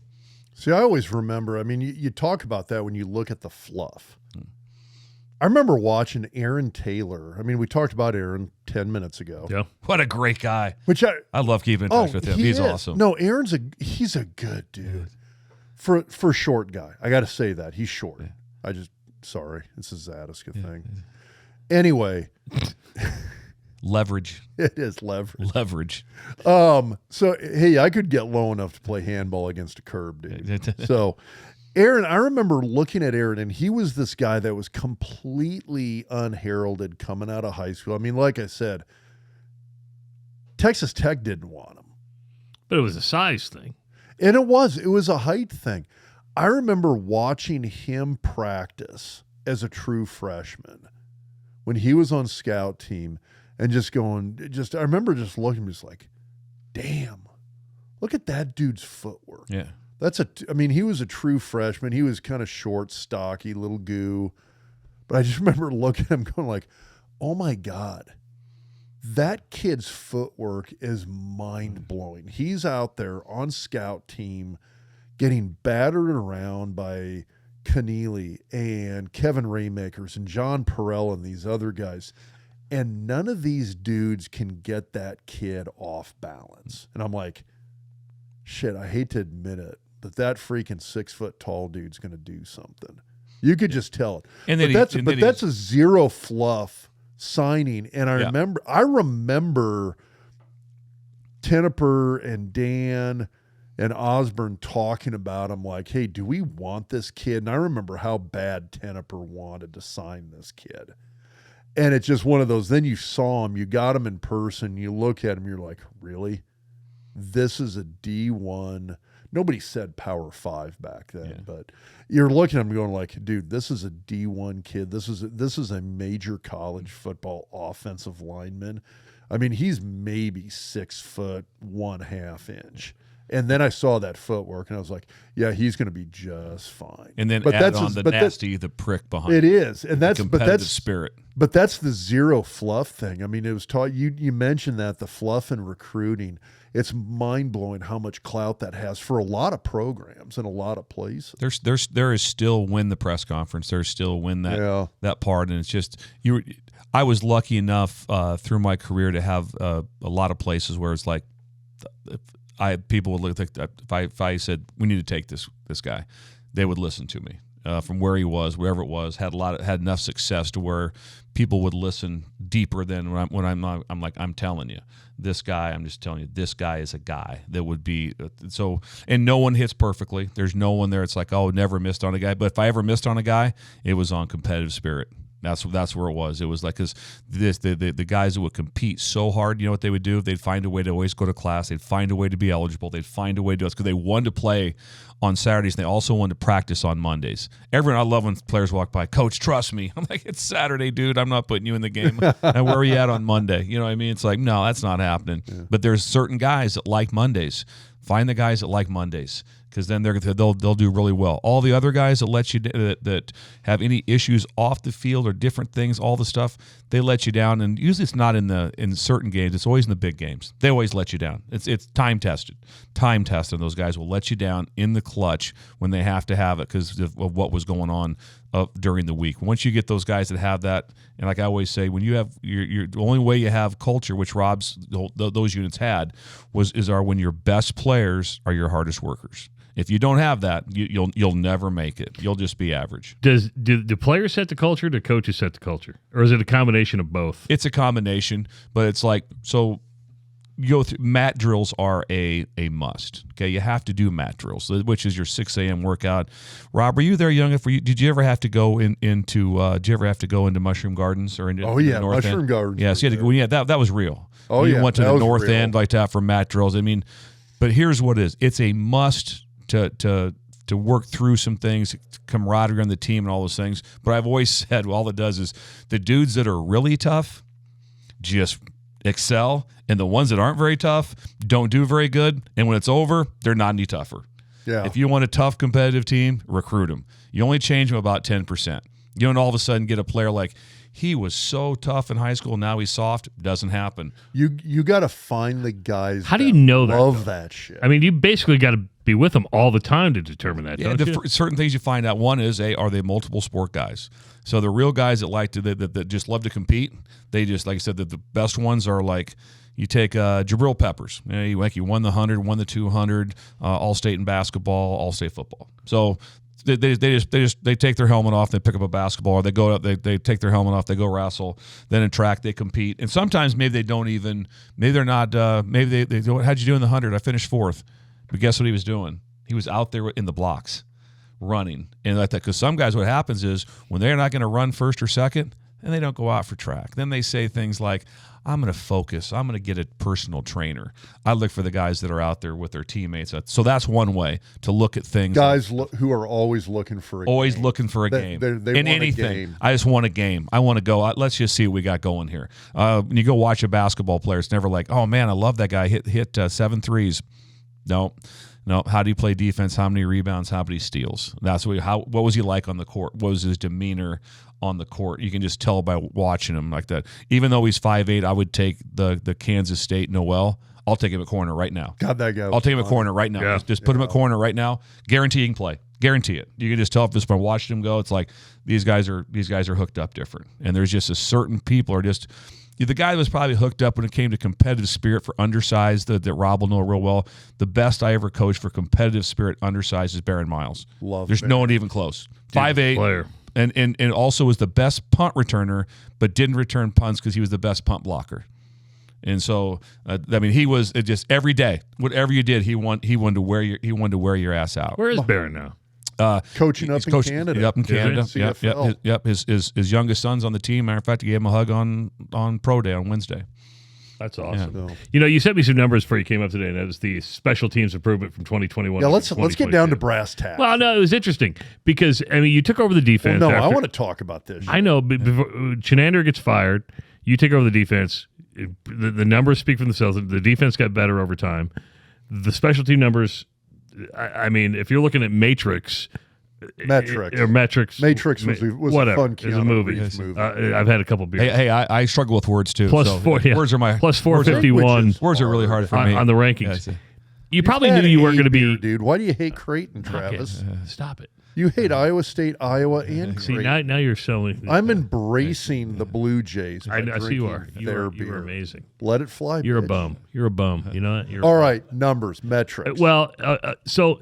See, I always remember, I mean, you talk about that when you look at the fluff. I remember watching Aaron Taylor. I mean, we talked about Aaron 10 minutes ago. Yeah. What a great guy. Which I love keeping in touch with him. He's awesome. No, he's a good dude. For a short guy. I got to say that. He's short. Yeah. Sorry. It's a Zatechka thing. Anyway. Leverage. It is leverage. Leverage. So, hey, I could get low enough to play handball against a curb, dude. So, Aaron, I remember looking at Aaron, and he was this guy that was completely unheralded coming out of high school. I mean, like I said, Texas Tech didn't want him. But it was a size thing. And it was a height thing. I remember watching him practice as a true freshman when he was on scout team and I remember just looking, just like, damn, look at that dude's footwork. Yeah. He was a true freshman. He was kind of short, stocky, little goo. But I just remember looking at him going like, oh my God, that kid's footwork is mind-blowing. He's out there on scout team getting battered around by Keneally and Kevin Raymakers and John Perrell and these other guys. And none of these dudes can get that kid off balance. And I'm like, shit, I hate to admit it, but that freaking 6 foot tall dude's going to do something. You could just tell it. And that's a zero fluff signing. And I remember Tenneper and Dan and Osborne talking about him like, hey, do we want this kid? And I remember how bad Tenneper wanted to sign this kid. And it's just one of those, then you saw him, you got him in person, you look at him, you're like, really? This is a D1. Nobody said Power 5 back then, but you're looking at him going like, dude, this is a D1 kid. This is a major college football offensive lineman. I mean, he's maybe 6 foot 1/2 inch. And then I saw that footwork, and I was like, yeah, he's going to be just fine. And then add on the nasty, the prick behind it. It is. And that's the competitive spirit. But that's the zero fluff thing. I mean, it was taught, you mentioned that, the fluff in recruiting. It's mind-blowing how much clout that has for a lot of programs in a lot of places. There is still win the press conference. There's still win that part, and it's just I was lucky enough through my career to have a lot of places where it's like people would look like if I said we need to take this guy, they would listen to me from where he was, wherever it was. Had enough success to where people would listen deeper than when I'm like, I'm telling you, this guy. I'm just telling you, this guy is a guy that would be so. And no one hits perfectly. There's no one there. It's like, oh, never missed on a guy. But if I ever missed on a guy, it was on competitive spirit. That's where it was. It was like, because the guys that would compete so hard, you know what they would do? They'd find a way to always go to class. They'd find a way to be eligible. They'd find a way to do it because they wanted to play on Saturdays, and they also wanted to practice on Mondays. I love when players walk by, Coach, trust me. I'm like, it's Saturday, dude. I'm not putting you in the game. And where are you at on Monday? You know what I mean? It's like, no, that's not happening. Yeah. But there's certain guys that like Mondays. Find the guys that like Mondays, because then they'll do really well. All the other guys that let you that have any issues off the field or different things, all the stuff, they let you down. And usually it's not in certain games. It's always in the big games. They always let you down. It's time tested. Time tested. Those guys will let you down in the clutch when they have to have it because of what was going on during the week. Once you get those guys that have that, and like I always say, when you have the only way you have culture, which those units had, is when your best players are your hardest workers. If you don't have that, you'll never make it. You'll just be average. Do players set the culture? Do coaches set the culture, or is it a combination of both? It's a combination, but it's like so. You go through mat drills are a must. Okay, you have to do mat drills, which is your 6 a.m. workout. Rob, were you there young enough? Did you ever have to go into Mushroom Gardens or into the North Mushroom End? Gardens? Yes, you had to go. That was real. Oh, you yeah, went to the North End like that for mat drills. I mean, but here's what it is: it's a must to work through some things, camaraderie on the team, and all those things. But I've always said, all it does is the dudes that are really tough just excel, and the ones that aren't very tough don't do very good, and when it's over, they're not any tougher. Yeah. If you want a tough competitive team, recruit them. You only change them about 10%. You don't all of a sudden get a player like, he was so tough in high school, now he's soft. Doesn't happen. You got to find the guys. How do you know that? Love that shit. I mean, you basically got to be with them all the time to determine that, Yeah, don't you? certain things you find out. One is, are they multiple sport guys? So the real guys that like to that just love to compete, they just, like I said, the best ones are like, you take Jabril Peppers. He won the 100, won the 200, All-State in basketball, All-State football. So they take their helmet off, they pick up a basketball, or they go up, they take their helmet off, they go wrestle. Then in track they compete, and sometimes maybe they don't even, maybe they're not, maybe they go, how'd you do in the 100? I finished 4th. But guess what he was doing? He was out there in the blocks, running, and like that. Because some guys, what happens is when they're not going to run first or second, and they don't go out for track. Then they say things like, I'm going to focus. I'm going to get a personal trainer. I look for the guys that are out there with their teammates. So that's one way to look at things. Guys who are always looking for a always game. looking for a game. They in want anything. a game. I just want a game. I want to go. Let's just see what we got going here. When you go watch a basketball player, it's never like, oh man, I love that guy. Hit 7 threes. No. How do you play defense? How many rebounds? How many steals? That's what was he like on the court? What was his demeanor on the court? You can just tell by watching him like that. Even though he's 5'8", I would take the Kansas State Noel. I'll take him at corner right now. God, that guy. I'll take him at corner right now. Yeah. Just put him at corner right now. Guarantee he can play. Guarantee it. You can just tell just by watching him go. It's like these guys are hooked up different. And there's just a certain people are just. The guy that was probably hooked up when it came to competitive spirit for undersized that Rob will know real well. The best I ever coached for competitive spirit undersized is Barron Miles. There's Barron. no one even close. 5'8", player. and also was the best punt returner, but didn't return punts because he was the best punt blocker. And so, he was just every day, whatever you did, he wanted to wear your ass out. Where is Barron now? Coaching up in Canada. Up in Canada. CFL. Yep. His youngest son's on the team. Matter of fact, he gave him a hug on Pro Day on Wednesday. That's awesome. Yeah. You know, you sent me some numbers before you came up today, and that was the special teams improvement from 2021. Yeah, to let's get down to 2022. brass tacks. Well, no, it was interesting because you took over the defense. I after- want to talk about this. I know. Before Chenander gets fired, you take over the defense. The numbers speak for themselves. The defense got better over time. The special team numbers. If you're looking at Matrix. Metrics was a fun is a movie. Reeves movie. I've had a couple beers. Hey, I struggle with words too. Plus so 4, yeah. Words are my plus 451 words are really hard for me on the rankings. Yeah, you probably Had knew you a weren't going to be. beer, dude. Why do you hate Creighton, Travis? Stop it. You hate Iowa State, Iowa, and See, Creighton. now you're selling. I'm embracing the Blue Jays. I by see you are. drinking You their are beer. amazing. Let it fly. You're bitch. a bum. You're a bum. You know that. You're All right, numbers, metrics. Well, so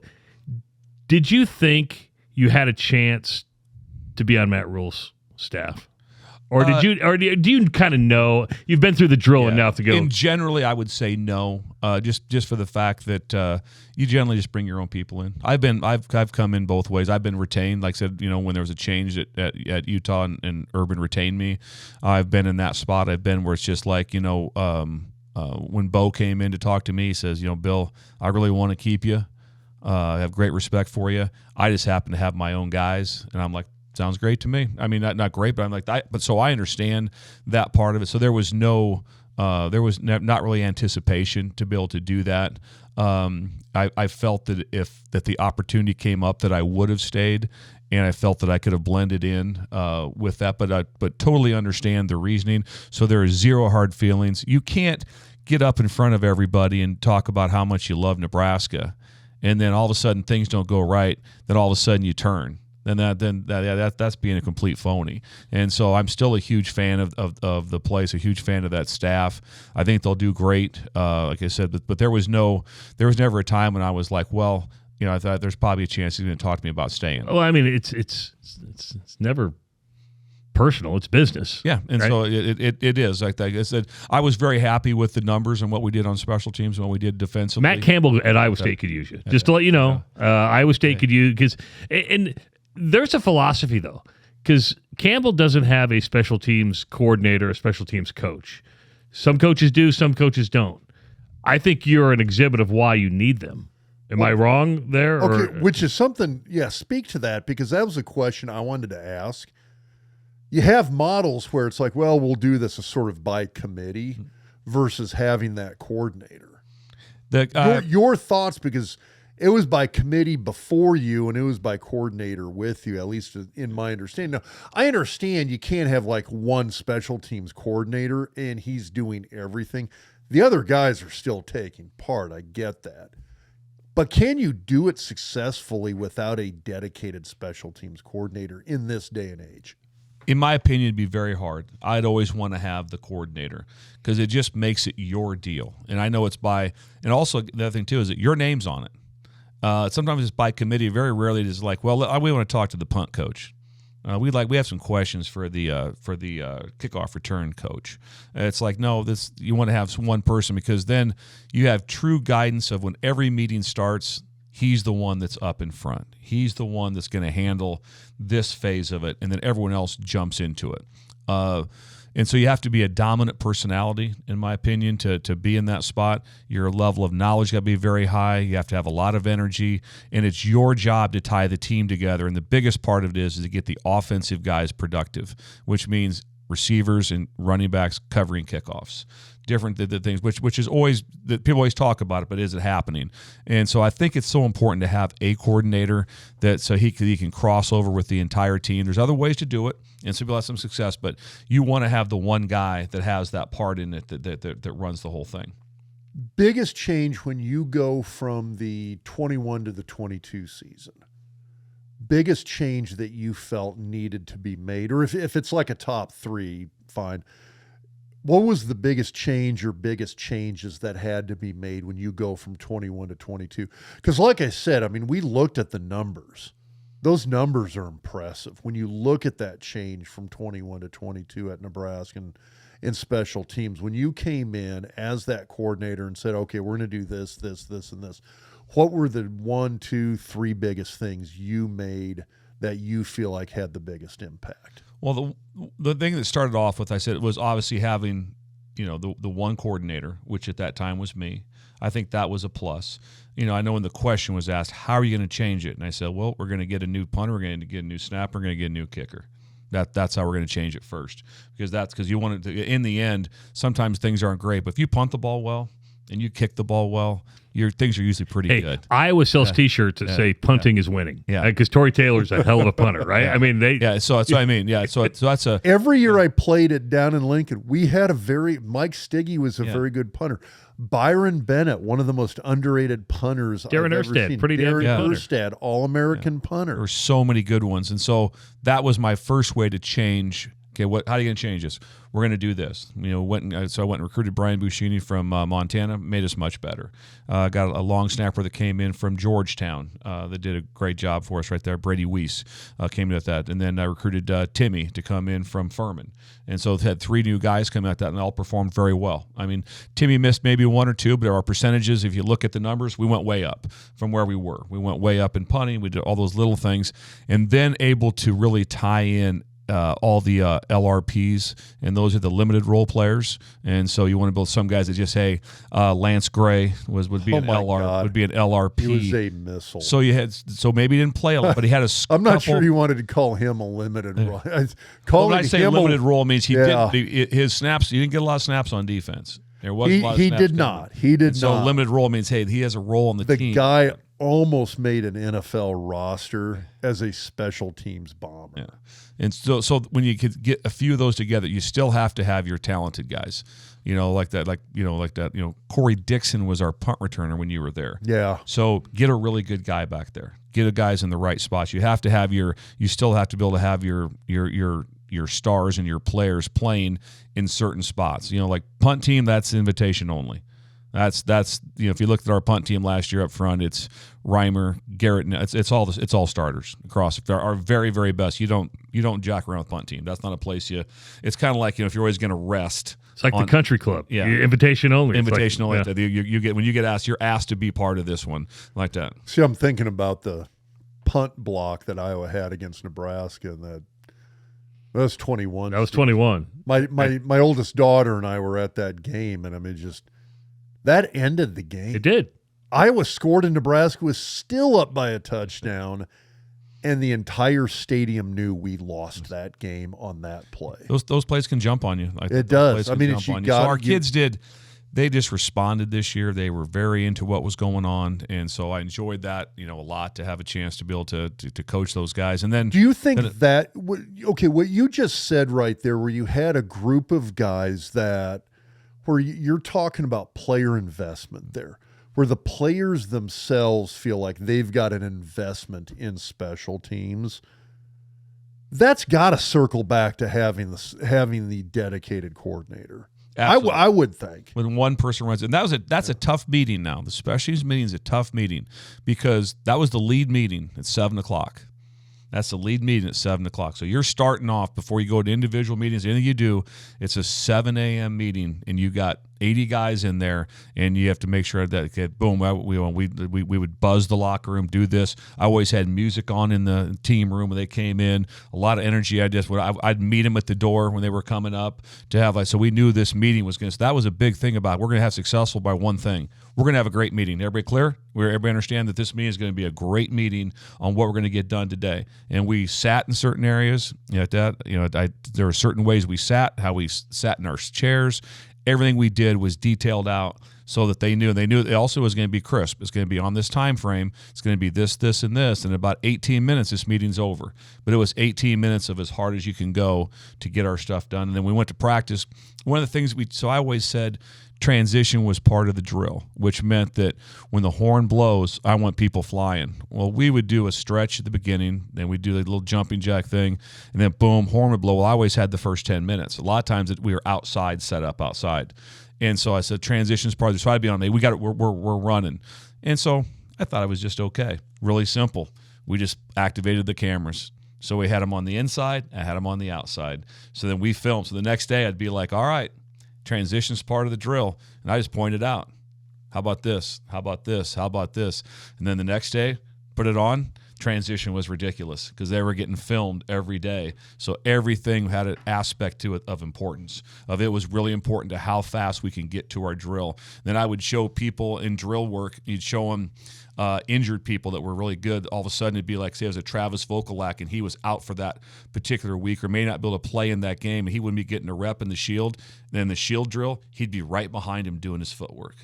did you think you had a chance to be on Matt Rule's staff, or did you? Or do you kind of know you've been through the drill enough to go? And generally, I would say no, just for the fact that you generally just bring your own people in. I've come in both ways. I've been retained, like I said, when there was a change at Utah and Urban retained me. I've been in that spot. I've been where it's just like when Bo came in to talk to me, he says, Bill, I really want to keep you. I have great respect for you. I just happen to have my own guys, and I'm like, sounds great to me. I mean, not great, but I'm like, so I understand that part of it. So there was not really anticipation to be able to do that. I felt that if the opportunity came up, that I would have stayed, and I felt that I could have blended in with that. But totally understand the reasoning. So there is zero hard feelings. You can't get up in front of everybody and talk about how much you love Nebraska, and then all of a sudden things don't go right. Then all of a sudden you turn. That's being a complete phony. And so I'm still a huge fan of the place, a huge fan of that staff. I think they'll do great, like I said. But there was never a time when I was like, well, I thought there's probably a chance he's going to talk to me about staying. Well, I mean, it's never personal. It's business. Yeah, and right? so it is. Like I said, I was very happy with the numbers and what we did on special teams and what we did defensively. Matt Campbell at Iowa State could use you. Just to let you know, Iowa State could use because and there's a philosophy though, because Campbell doesn't have a special teams coordinator, a special teams coach. Some coaches do, some coaches don't. I think you're an exhibit of why you need them. Am I wrong there? Okay, which is something. Yeah, speak to that because that was a question I wanted to ask. You have models where it's like, well, we'll do this as sort of by committee versus having that coordinator. Your thoughts, because it was by committee before you and it was by coordinator with you, at least in my understanding. Now, I understand you can't have like one special teams coordinator and he's doing everything. The other guys are still taking part. I get that. But can you do it successfully without a dedicated special teams coordinator in this day and age? In my opinion, it'd be very hard. I'd always want to have the coordinator because it just makes it your deal. And I know it's by – and also the other thing too is that your name's on it. Sometimes it's by committee. Very rarely it is like, well, we want to talk to the punt coach. We have some questions for the kickoff return coach. It's like, no, you want to have one person because then you have true guidance of when every meeting starts. He's the one that's up in front. He's the one that's going to handle this phase of it, and then everyone else jumps into it. And so you have to be a dominant personality, in my opinion, to be in that spot. Your level of knowledge got to be very high. You have to have a lot of energy, and it's your job to tie the team together. And the biggest part of it is to get the offensive guys productive, which means receivers and running backs covering kickoffs. Different than the things, which is always that people always talk about it, but is it happening? And so I think it's so important to have a coordinator that so he can cross over with the entire team. There's other ways to do it, and some people have some success, but you want to have the one guy that has that part in it that runs the whole thing. Biggest change when you go from the 21 to the 22 season. Biggest change that you felt needed to be made, or if it's like a top three, fine. What was the biggest change or biggest changes that had to be made when you go from 21 to 22? Because like I said, I mean, we looked at the numbers. Those numbers are impressive. When you look at that change from 21 to 22 at Nebraska and in special teams, when you came in as that coordinator and said, okay, we're going to do this, this, this, and this, what were the 1, 2, 3 biggest things you made that you feel like had the biggest impact? Well, the thing that started off with, I said, was obviously having, the one coordinator, which at that time was me. I think that was a plus. I know when the question was asked, how are you going to change it? And I said, well, we're going to get a new punter, we're going to get a new snapper, we're going to get a new kicker. That's how we're going to change it first, because you want it to. In the end, sometimes things aren't great, but if you punt the ball well and you kick the ball well, your things are usually pretty good. Iowa sells T-shirts that say "punting is winning." Yeah, because Tory Taylor's a hell of a punter, right? Yeah. I mean, So that's what I mean. Yeah. So that's a. Every year I played it down in Lincoln, we had Mike Stiggy was a very good punter. Byron Bennett, one of the most underrated punters Darren I've ever Erstad, seen. pretty damn Darren good Erstad, All-American punter. There were so many good ones, and so that was my first way to change. Okay, how are you going to change this? We're going to do this. So I went and recruited Brian Buschini from Montana, made us much better. Got a long snapper that came in from Georgetown that did a great job for us right there. Brady Weiss came in with that. And then I recruited Timmy to come in from Furman. And so had 3 new guys come out that, and all performed very well. I mean, Timmy missed maybe 1 or 2, but our percentages, if you look at the numbers, we went way up from where we were. We went way up in punting. We did all those little things, and then able to really tie in all the LRPs, and those are the limited role players. And so you want to build some guys that just say Lance Gray would be an LRP. He was a missile. So maybe he didn't play a lot, but he had a. I'm not sure you wanted to call him a limited role. When I say limited role means he did his snaps. He didn't get a lot of snaps on defense. There was a lot of snaps. He did not. He did not. So limited role means he has a role on the team. The guy almost made an NFL roster as a special teams bomber. Yeah. And so when you could get a few of those together, you still have to have your talented guys, like that. Corey Dixon was our punt returner when you were there. Yeah. So get a really good guy back there. Get a guys in the right spots. You still have to be able to have your stars and your players playing in certain spots. Like punt team, that's invitation only. That's if you looked at our punt team last year up front, it's Reimer, Garrett, it's all starters across. They're our very, very best. You don't jack around with punt team. That's not a place it's kind of like if you're always going to rest. It's like the country club. Yeah, you're invitation only. Invitation only. Yeah. You get when you get asked, you're asked to be part of this one like that. See, I'm thinking about the punt block that Iowa had against Nebraska, and that was 21. That was 21. My oldest daughter and I were at that game, and I mean that ended the game. It did. Iowa scored and Nebraska was still up by a touchdown, and the entire stadium knew we lost that game on that play. Those plays can jump on you. It does. I mean, our kids did. They just responded this year. They were very into what was going on, and so I enjoyed that, a lot to have a chance to be able to coach those guys. And then, do you think what you just said right there, where you had a group of guys where you're talking about player investment there, where the players themselves feel like they've got an investment in special teams, that's got to circle back to having the dedicated coordinator. I would think. When one person runs, and that's a tough meeting now. The special teams meeting is a tough meeting because that was the lead meeting at 7:00. That's the lead meeting at 7:00. So you're starting off before you go to individual meetings. Anything you do, it's a 7 a.m. meeting, and you got 80 guys in there, and you have to make sure that boom, we would buzz the locker room, do this. I always had music on in the team room when they came in. A lot of energy. I'd meet them at the door when they were coming up to have so we knew this meeting was going to. So that was a big thing about we're going to have successful by one thing. We're going to have a great meeting. Everybody clear? Everybody understand that this meeting is going to be a great meeting on what we're going to get done today. And we sat in certain areas. There were certain ways we sat, how we sat in our chairs. Everything we did was detailed out so that they knew. And they knew it also was going to be crisp. It's going to be on this time frame. It's going to be this, this, and this. And in about 18 minutes, this meeting's over. But it was 18 minutes of as hard as you can go to get our stuff done. And then we went to practice. One of the things so I always said transition was part of the drill, which meant that when the horn blows, I want people flying. Well, we would do a stretch at the beginning, then we'd do a little jumping jack thing, and then boom, horn would blow. Well, I always had the first 10 minutes. A lot of times we were outside, set up outside. And so I said, transition is part of this. So I'd be on, we're running. And so I thought it was just okay. Really simple. We just activated the cameras. So we had them on the inside, I had them on the outside. So then we filmed. So the next day I'd be like, all right, transition's part of the drill. And I just pointed out, how about this? How about this? How about this? And then the next day, put it on. Transition was ridiculous because they were getting filmed every day. So everything had an aspect to it of importance. It was really important to how fast we can get to our drill. Then I would show people in drill work, you'd show them injured people that were really good. All of a sudden it'd be like, say it was a Travis Vokalak and he was out for that particular week or may not be able to play in that game, and he wouldn't be getting a rep in the shield. Then the shield drill, he'd be right behind him doing his footwork.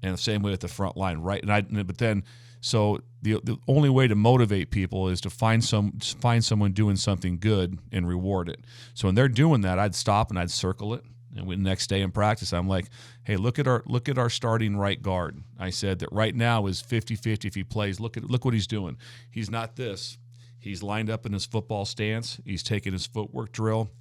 And the same way at the front line, right? So the only way to motivate people is to find someone doing something good and reward it. So when they're doing that, I'd stop and I'd circle it. And the next day in practice, I'm like, hey, look at our starting right guard. I said that right now is 50-50 if he plays. Look what he's doing. He's not this. He's lined up in his football stance. He's taking his footwork drill.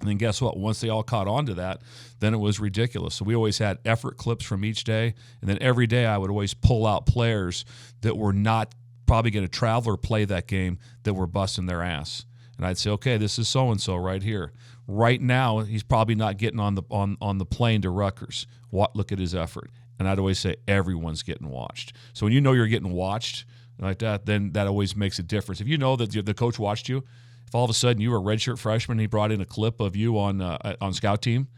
And then guess what? Once they all caught on to that, then it was ridiculous. So we always had effort clips from each day. And then every day I would always pull out players that were not probably going to travel or play that game that were busting their ass. And I'd say, okay, this is so-and-so right here. Right now, he's probably not getting on the plane to Rutgers. Look at his effort. And I'd always say everyone's getting watched. So when you know you're getting watched like that, then that always makes a difference. If you know that the coach watched you, if all of a sudden you were a redshirt freshman, he brought in a clip of you on scout team,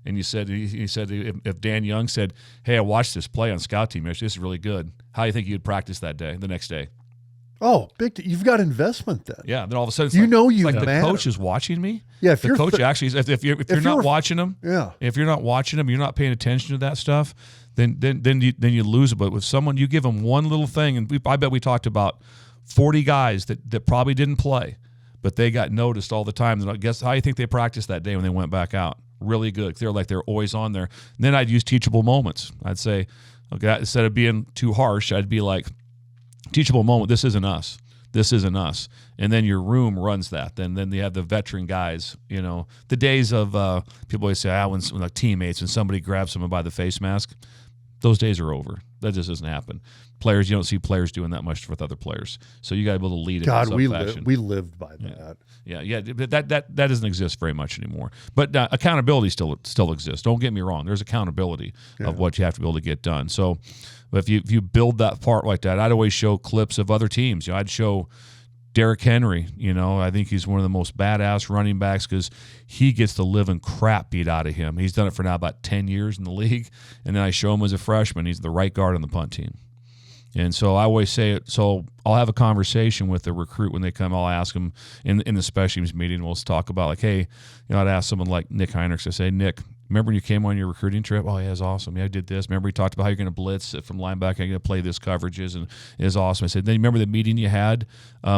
and he said if Dan Young said, hey, I watched this play on scout team, this is really good. How do you think you'd practice that day, the next day? Oh, you've got investment then. Yeah, then all of a sudden the coach is watching me. Yeah, if the coach actually, if you're not watching them, yeah, if you're not watching them, you're not paying attention to that stuff, then you lose it. But with someone, you give them one little thing, and I bet we talked about 40 guys that probably didn't play, but they got noticed all the time. And guess how you think they practiced that day when they went back out? Really good. They're always on there. And then I'd use teachable moments. I'd say, okay, instead of being too harsh, I'd be like, teachable moment, this isn't us. This isn't us. And then your room runs that. Then you have the veteran guys, the days of people always say, when like teammates, when somebody grabs someone by the face mask, those days are over. That just doesn't happen. Players, you don't see players doing that much with other players. So you got to be able to lead it in some fashion. We lived by that. Yeah. But that doesn't exist very much anymore. But accountability still exists. Don't get me wrong. There's accountability of what you have to be able to get done. So if you build that part like that, I'd always show clips of other teams. I'd show Derrick Henry. I think he's one of the most badass running backs because he gets the living crap beat out of him. He's done it for now about 10 years in the league. And then I show him as a freshman. He's the right guard on the punt team. And so I always say it. So I'll have a conversation with the recruit when they come. I'll ask them in the special teams meeting. We'll talk about like, hey, I'd ask someone like Nick Heinrichs. I say, Nick, remember when you came on your recruiting trip? Oh, yeah, it's awesome. Yeah, I did this. Remember we talked about how you're going to blitz from linebacker, you're going to play this coverages, and it was awesome. I said, then you remember the meeting you had?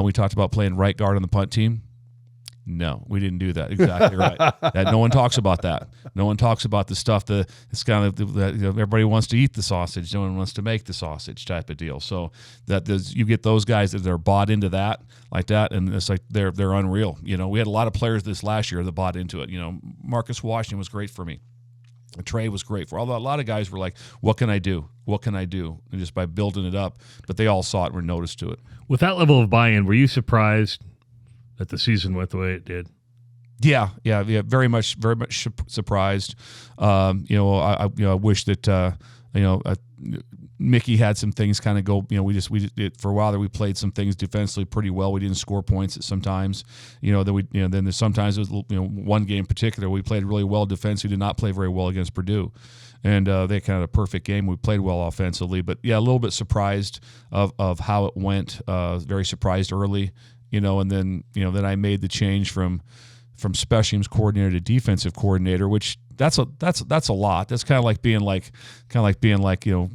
We talked about playing right guard on the punt team. No, we didn't do that. Exactly right. That no one talks about that. No one talks about the stuff that it's kind of everybody wants to eat the sausage. No one wants to make the sausage type of deal. So you get those guys that are bought into that like that, and it's like they're unreal. We had a lot of players this last year that bought into it. Marcus Washington was great for me. Trey was great for. Although a lot of guys were like, "What can I do? What can I do?" And just by building it up, but they all saw it and were noticed to it. With that level of buy-in, were you surprised that the season went the way it did? Yeah, very much surprised. I wish that Mickey had some things kind of go. For a while there we played some things defensively pretty well. We didn't score points at sometimes. Then there's sometimes it was one game in particular we played really well defensively. We did not play very well against Purdue. And they kind of a perfect game. We played well offensively, but yeah, a little bit surprised of how it went. Very surprised early. And then I made the change from special teams coordinator to defensive coordinator, which that's a lot. That's kind of like being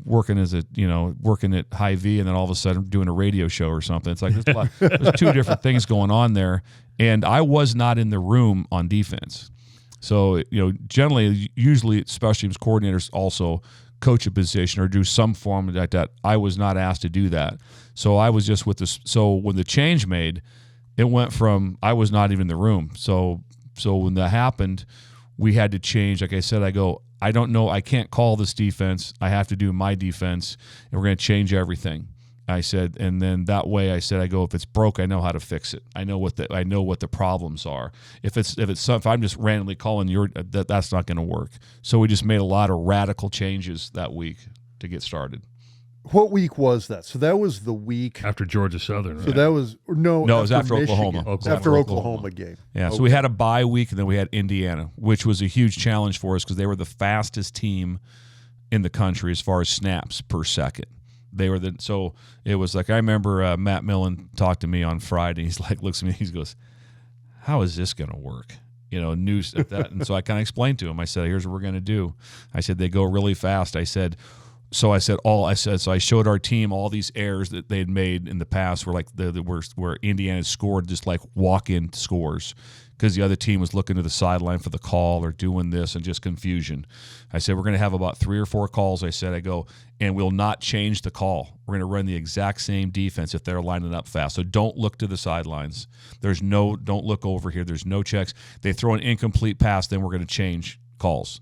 working as working at Hy-Vee and then all of a sudden doing a radio show or something. It's like there's two different things going on there, and I was not in the room on defense. So generally, usually special teams coordinators also coach a position or do some form of that. I was not asked to do that. So I was just with this. So when the change made, it went from I was not even in the room. So when that happened, we had to change. Like I said, I don't know. I can't call this defense. I have to do my defense, and we're going to change everything. I said, and then that way I said, if it's broke, I know how to fix it. I know what the problems are. If I'm just randomly calling that's not going to work. So we just made a lot of radical changes that week to get started. What week was that? So that was the week after Georgia Southern. Right? So that was it was after Oklahoma. After Oklahoma game. Yeah. Okay. So we had a bye week, and then we had Indiana, which was a huge challenge for us because they were the fastest team in the country as far as snaps per second. So it was like I remember Matt Millen talked to me on Friday. He's like, looks at me, he goes, "How is this going to work?" News at that. And so I kind of explained to him. I said, "Here's what we're going to do." I said, "They go really fast." So I showed our team all these errors that they had made in the past, where where Indiana scored just like walk-in scores because the other team was looking to the sideline for the call or doing this and just confusion. I said, we're going to have about 3 or 4 calls. And we'll not change the call. We're going to run the exact same defense if they're lining up fast. So don't look to the sidelines. Don't look over here. There's no checks. They throw an incomplete pass, then we're going to change calls.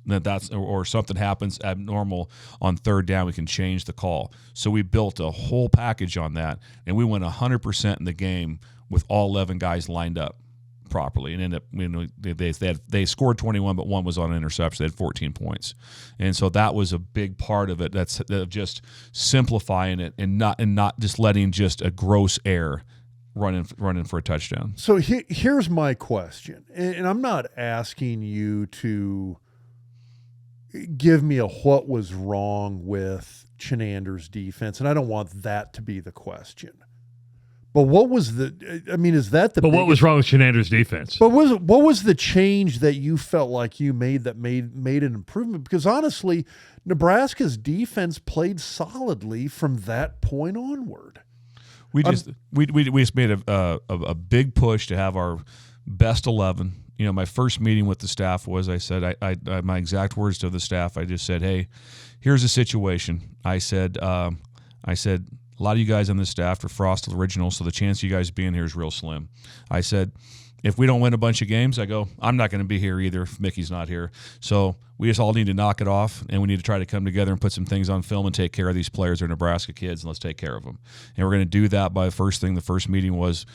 Or something happens abnormal on third down, we can change the call. So we built a whole package on that, and we went 100% in the game with all 11 guys lined up properly, and ended up they scored 21, but one was on an interception. They had 14 points, and so that was a big part of it. That's just simplifying it and not just letting just a gross error running for a touchdown. So here's my question, and I'm not asking you to give me what was wrong with Chenander's defense, and I don't want that to be the question. But what was is that the? But what was wrong with Chenander's defense? But what was the change that you felt like you made that made an improvement? Because honestly, Nebraska's defense played solidly from that point onward. We just made a big push to have our best 11. My first meeting with the staff was I said my exact words to the staff. I just said, "Hey, here's the situation." I said. A lot of you guys on this staff are Frost originals, so the chance of you guys being here is real slim. I said, if we don't win a bunch of games, I'm not going to be here either if Mickey's not here. So we just all need to knock it off, and we need to try to come together and put some things on film and take care of these players. They're Nebraska kids, and let's take care of them. And we're going to do that by the first meeting was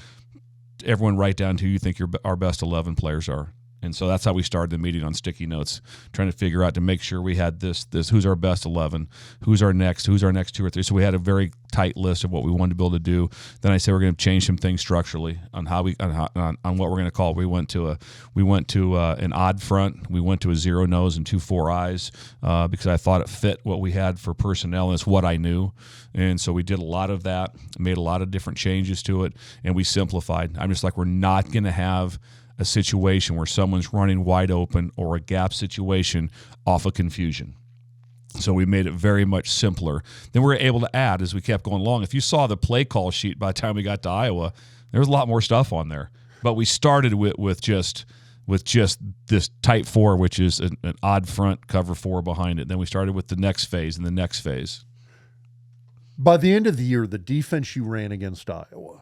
everyone write down who you think our best 11 players are. And so that's how we started the meeting on sticky notes, trying to figure out to make sure we had this who's our best 11, who's our next 2 or 3. So we had a very tight list of what we wanted to be able to do. Then I said we're going to change some things structurally on how on what we're going to call it. We went to an odd front. We went to a 0 nose and 2 4 eyes because I thought it fit what we had for personnel, and it's what I knew. And so we did a lot of that, made a lot of different changes to it, and we simplified. I'm just like, we're not going to have a situation where someone's running wide open or a gap situation off of confusion. So we made it very much simpler. Then we were able to add as we kept going along. If you saw the play call sheet by the time we got to Iowa, there was a lot more stuff on there. But we started with just this tight four, which is an odd front, cover four behind it. Then we started with the next phase and the next phase. By the end of the year, the defense you ran against Iowa,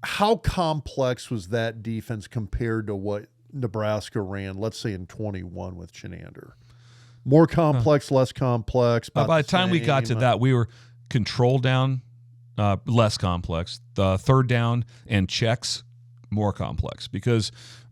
how complex was that defense compared to what Nebraska ran, let's say in 21 with Chenander? More complex, less complex? By the time we got to that, we were control down, less complex. The third down and checks, more complex. Because,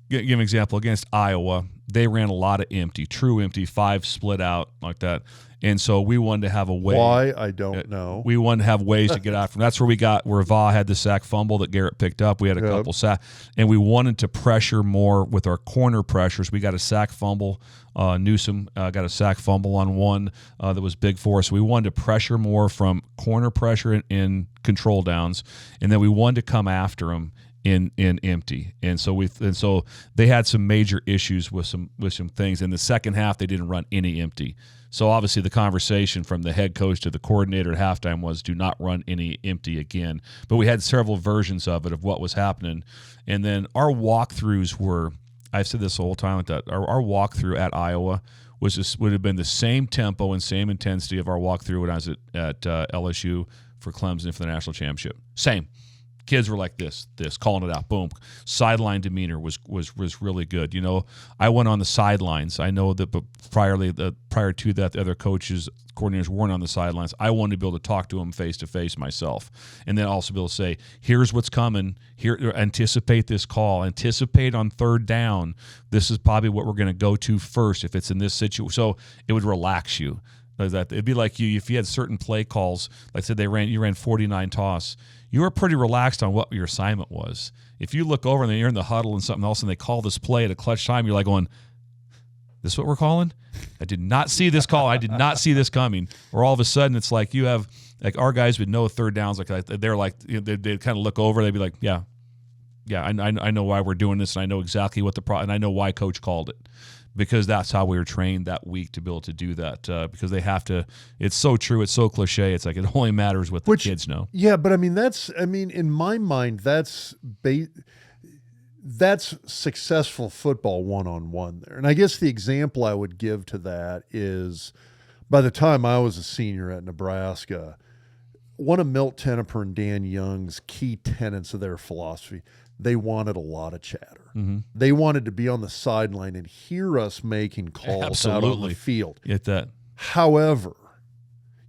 give an example, against Iowa, they ran a lot of empty, true empty, 5 split out like that. And so we wanted to have a way. Why? I don't know. We wanted to have ways to get out from. That's where we got where Va had the sack fumble that Garrett picked up. We had a couple sack, and we wanted to pressure more with our corner pressures. We got a sack fumble. Newsom got a sack fumble on one that was big for us. We wanted to pressure more from corner pressure in control downs, and then we wanted to come after them in empty. And so they had some major issues with some things. In the second half, they didn't run any empty. So obviously the conversation from the head coach to the coordinator at halftime was do not run any empty again. But we had several versions of it of what was happening. And then our walkthroughs were, I've said this the whole time with that, our walkthrough at Iowa would have been the same tempo and same intensity of our walkthrough when I was at LSU for Clemson for the national championship. Same. Kids were like this, calling it out, boom. Sideline demeanor was really good. You know, I went on the sidelines. I know that, but prior to that, the other coaches, coordinators weren't on the sidelines. I wanted to be able to talk to them face to face myself, and then also be able to say, "Here's what's coming. Here, anticipate this call. Anticipate on third down. This is probably what we're going to go to first if it's in this situation." So it would relax you. It'd be like if you had certain play calls. Like I said, you ran 49 toss. You were pretty relaxed on what your assignment was. If you look over and then you're in the huddle and something else and they call this play at a clutch time, you're like going, "This is what we're calling? I did not see this call. I did not see this coming." Or all of a sudden it's like you have, like our guys would know third downs like that. They're like, they'd kind of look over. They'd be like, yeah, I know why we're doing this, and I know exactly what and I know why coach called it. Because that's how we were trained that week to be able to do that. Because they have to. It's so true. It's so cliche. It's like it only matters what the kids know. Yeah, but in my mind, that's successful football one-on-one there. And I guess the example I would give to that is, by the time I was a senior at Nebraska, one of Milt Tenneper and Dan Young's key tenets of their philosophy, they wanted a lot of chatter. Mm-hmm. They wanted to be on the sideline and hear us making calls out on the field. Get that. However,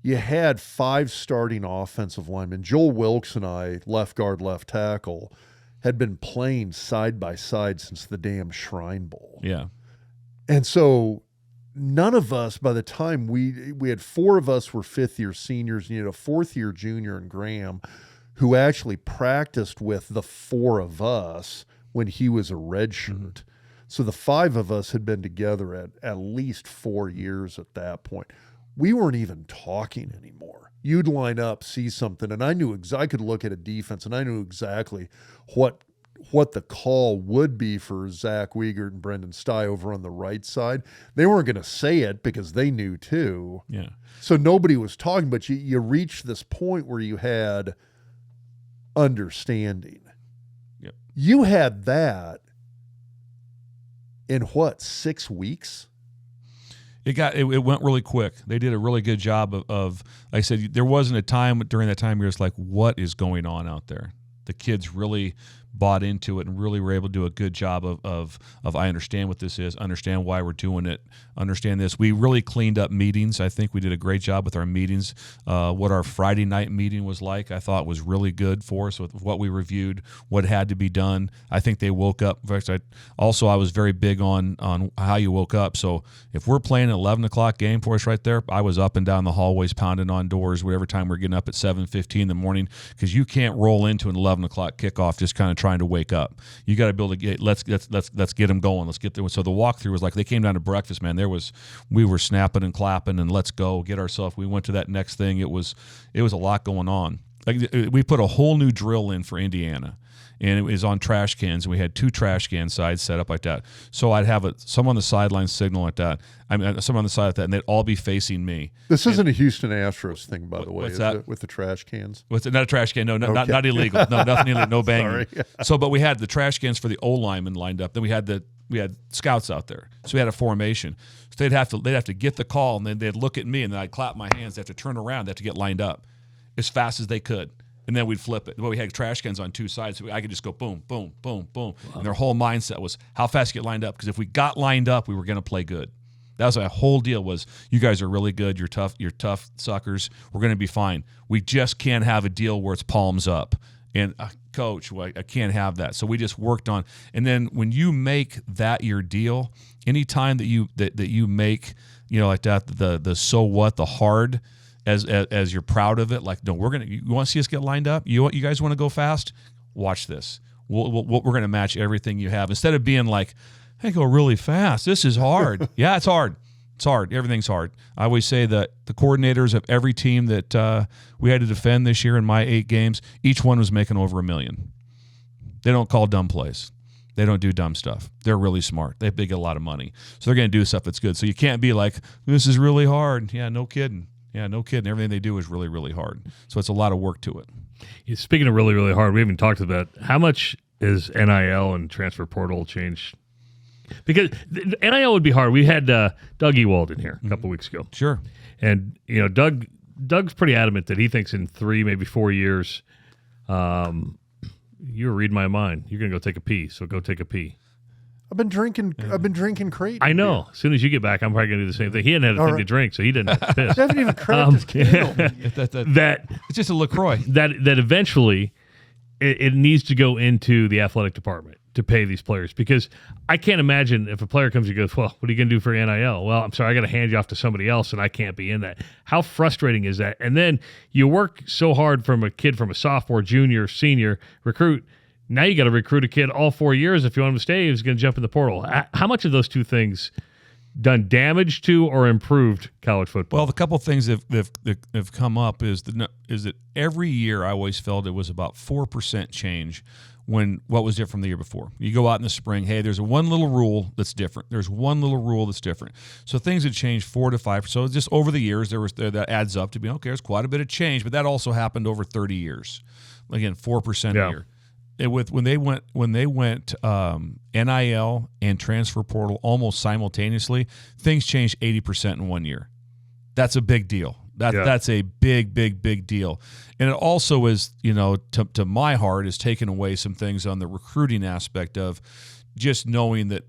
you had 5 starting offensive linemen. Joel Wilkes and I, left guard, left tackle, had been playing side by side since the damn Shrine Bowl. Yeah. And so none of us, by the time we had 4 of us were 5th-year seniors, and you had a 4th-year junior in Graham who actually practiced with the 4 of us when he was a redshirt. Mm-hmm. So the 5 of us had been together at least 4 years at that point. We weren't even talking anymore. You'd line up, see something, and I knew I could look at a defense, and I knew exactly what the call would be for Zach Wiegert and Brendan Stye over on the right side. They weren't going to say it because they knew too. Yeah. So nobody was talking, but you reached this point where you had understanding. Yep. You had that in 6 weeks? It went really quick. They did a really good job of like I said, there wasn't a time during that time where it's like, what is going on out there? The kids really bought into it and really were able to do a good job of I understand what this is, understand why we're doing it, understand this. We really cleaned up meetings. I think we did a great job with our meetings. What our Friday night meeting was like, I thought was really good for us with what we reviewed, what had to be done. I think they woke up. I was very big on how you woke up. So if we're playing an 11 o'clock game for us right there, I was up and down the hallways pounding on doors whatever time we're getting up at 7:15 in the morning, because you can't roll into an 11 o'clock kickoff just kind of trying to wake up. You got to be able to get let's get them going. Let's get there. So the walkthrough was like they came down to breakfast, man. We were snapping and clapping and let's go get ourselves. We went to that next thing. It was a lot going on. we put a whole new drill in for Indiana, and it was on trash cans, and we had 2 trash can sides set up like that. So I'd have some on the sideline signal like that. I mean, some on the side like that, and they'd all be facing me. This isn't a Houston Astros thing, by the way, what's is that? it, with the trash cans? What's it? Not a trash can. No, not illegal. No, nothing illegal. No banging. Sorry. So, but we had the trash cans for the O linemen lined up. Then we had scouts out there. So we had a formation. So they'd have to get the call, and then they'd look at me, and then I'd clap my hands. They have to turn around. They have to get lined up as fast as they could. And then we'd flip it. Well, we had trash cans on 2 sides, so I could just go boom, boom, boom, boom. Wow. And their whole mindset was how fast you get lined up. Because if we got lined up, we were going to play good. That was my whole deal was you guys are really good. You're tough suckers. We're going to be fine. We just can't have a deal where it's palms up. And coach, well, I can't have that. So we just worked on. And then when you make that your deal, anytime that you make, like that, the so what, the hard, as you're proud of it, like, no, you want to see us get lined up? You guys want to go fast? Watch this. We're going to match everything you have. Instead of being like, hey, go really fast. This is hard. Yeah, it's hard. It's hard. Everything's hard. I always say that the coordinators of every team that we had to defend this year in my 8 games, each one was making over $1 million. They don't call dumb plays. They don't do dumb stuff. They're really smart. They get a lot of money. So they're going to do stuff that's good. So you can't be like, this is really hard. Yeah, no kidding. Everything they do is really, really hard. So it's a lot of work to it. Speaking of really, really hard, we haven't talked about how much is NIL and transfer portal change. Because the NIL would be hard. We had Doug Ewald in here a couple weeks ago. Sure. And, Doug's pretty adamant that he thinks in 3, maybe 4 years, you're reading my mind. You're going to go take a pee, so go take a pee. I've been drinking Creighton. I know. As soon as you get back, I'm probably going to do the same thing. He hadn't had a thing to drink, so he didn't have to piss. I haven't even cracked his candle. That it's just a LaCroix. That eventually it needs to go into the athletic department to pay these players, because I can't imagine if a player comes and goes, well, what are you going to do for NIL? Well, I'm sorry, I got to hand you off to somebody else, and I can't be in that. How frustrating is that? And then you work so hard from a kid from a sophomore, junior, senior recruit. Now you got to recruit a kid all 4 years if you want him to stay. He's going to jump in the portal. How much of those two things done damage to or improved college football? Well, the couple of things that have come up is that every year I always felt it was about 4% change when what was different from the year before. You go out in the spring, hey, there's one little rule that's different. There's one little rule that's different. So things had changed 4 to 5. So just over the years, that adds up to be, okay, there's quite a bit of change, but that also happened over 30 years. Again, 4% a year. When they went NIL and transfer portal almost simultaneously, things changed 80% in 1 year. That's a big deal. That's a big deal. And it also is, to my heart, is taking away some things on the recruiting aspect of just knowing that,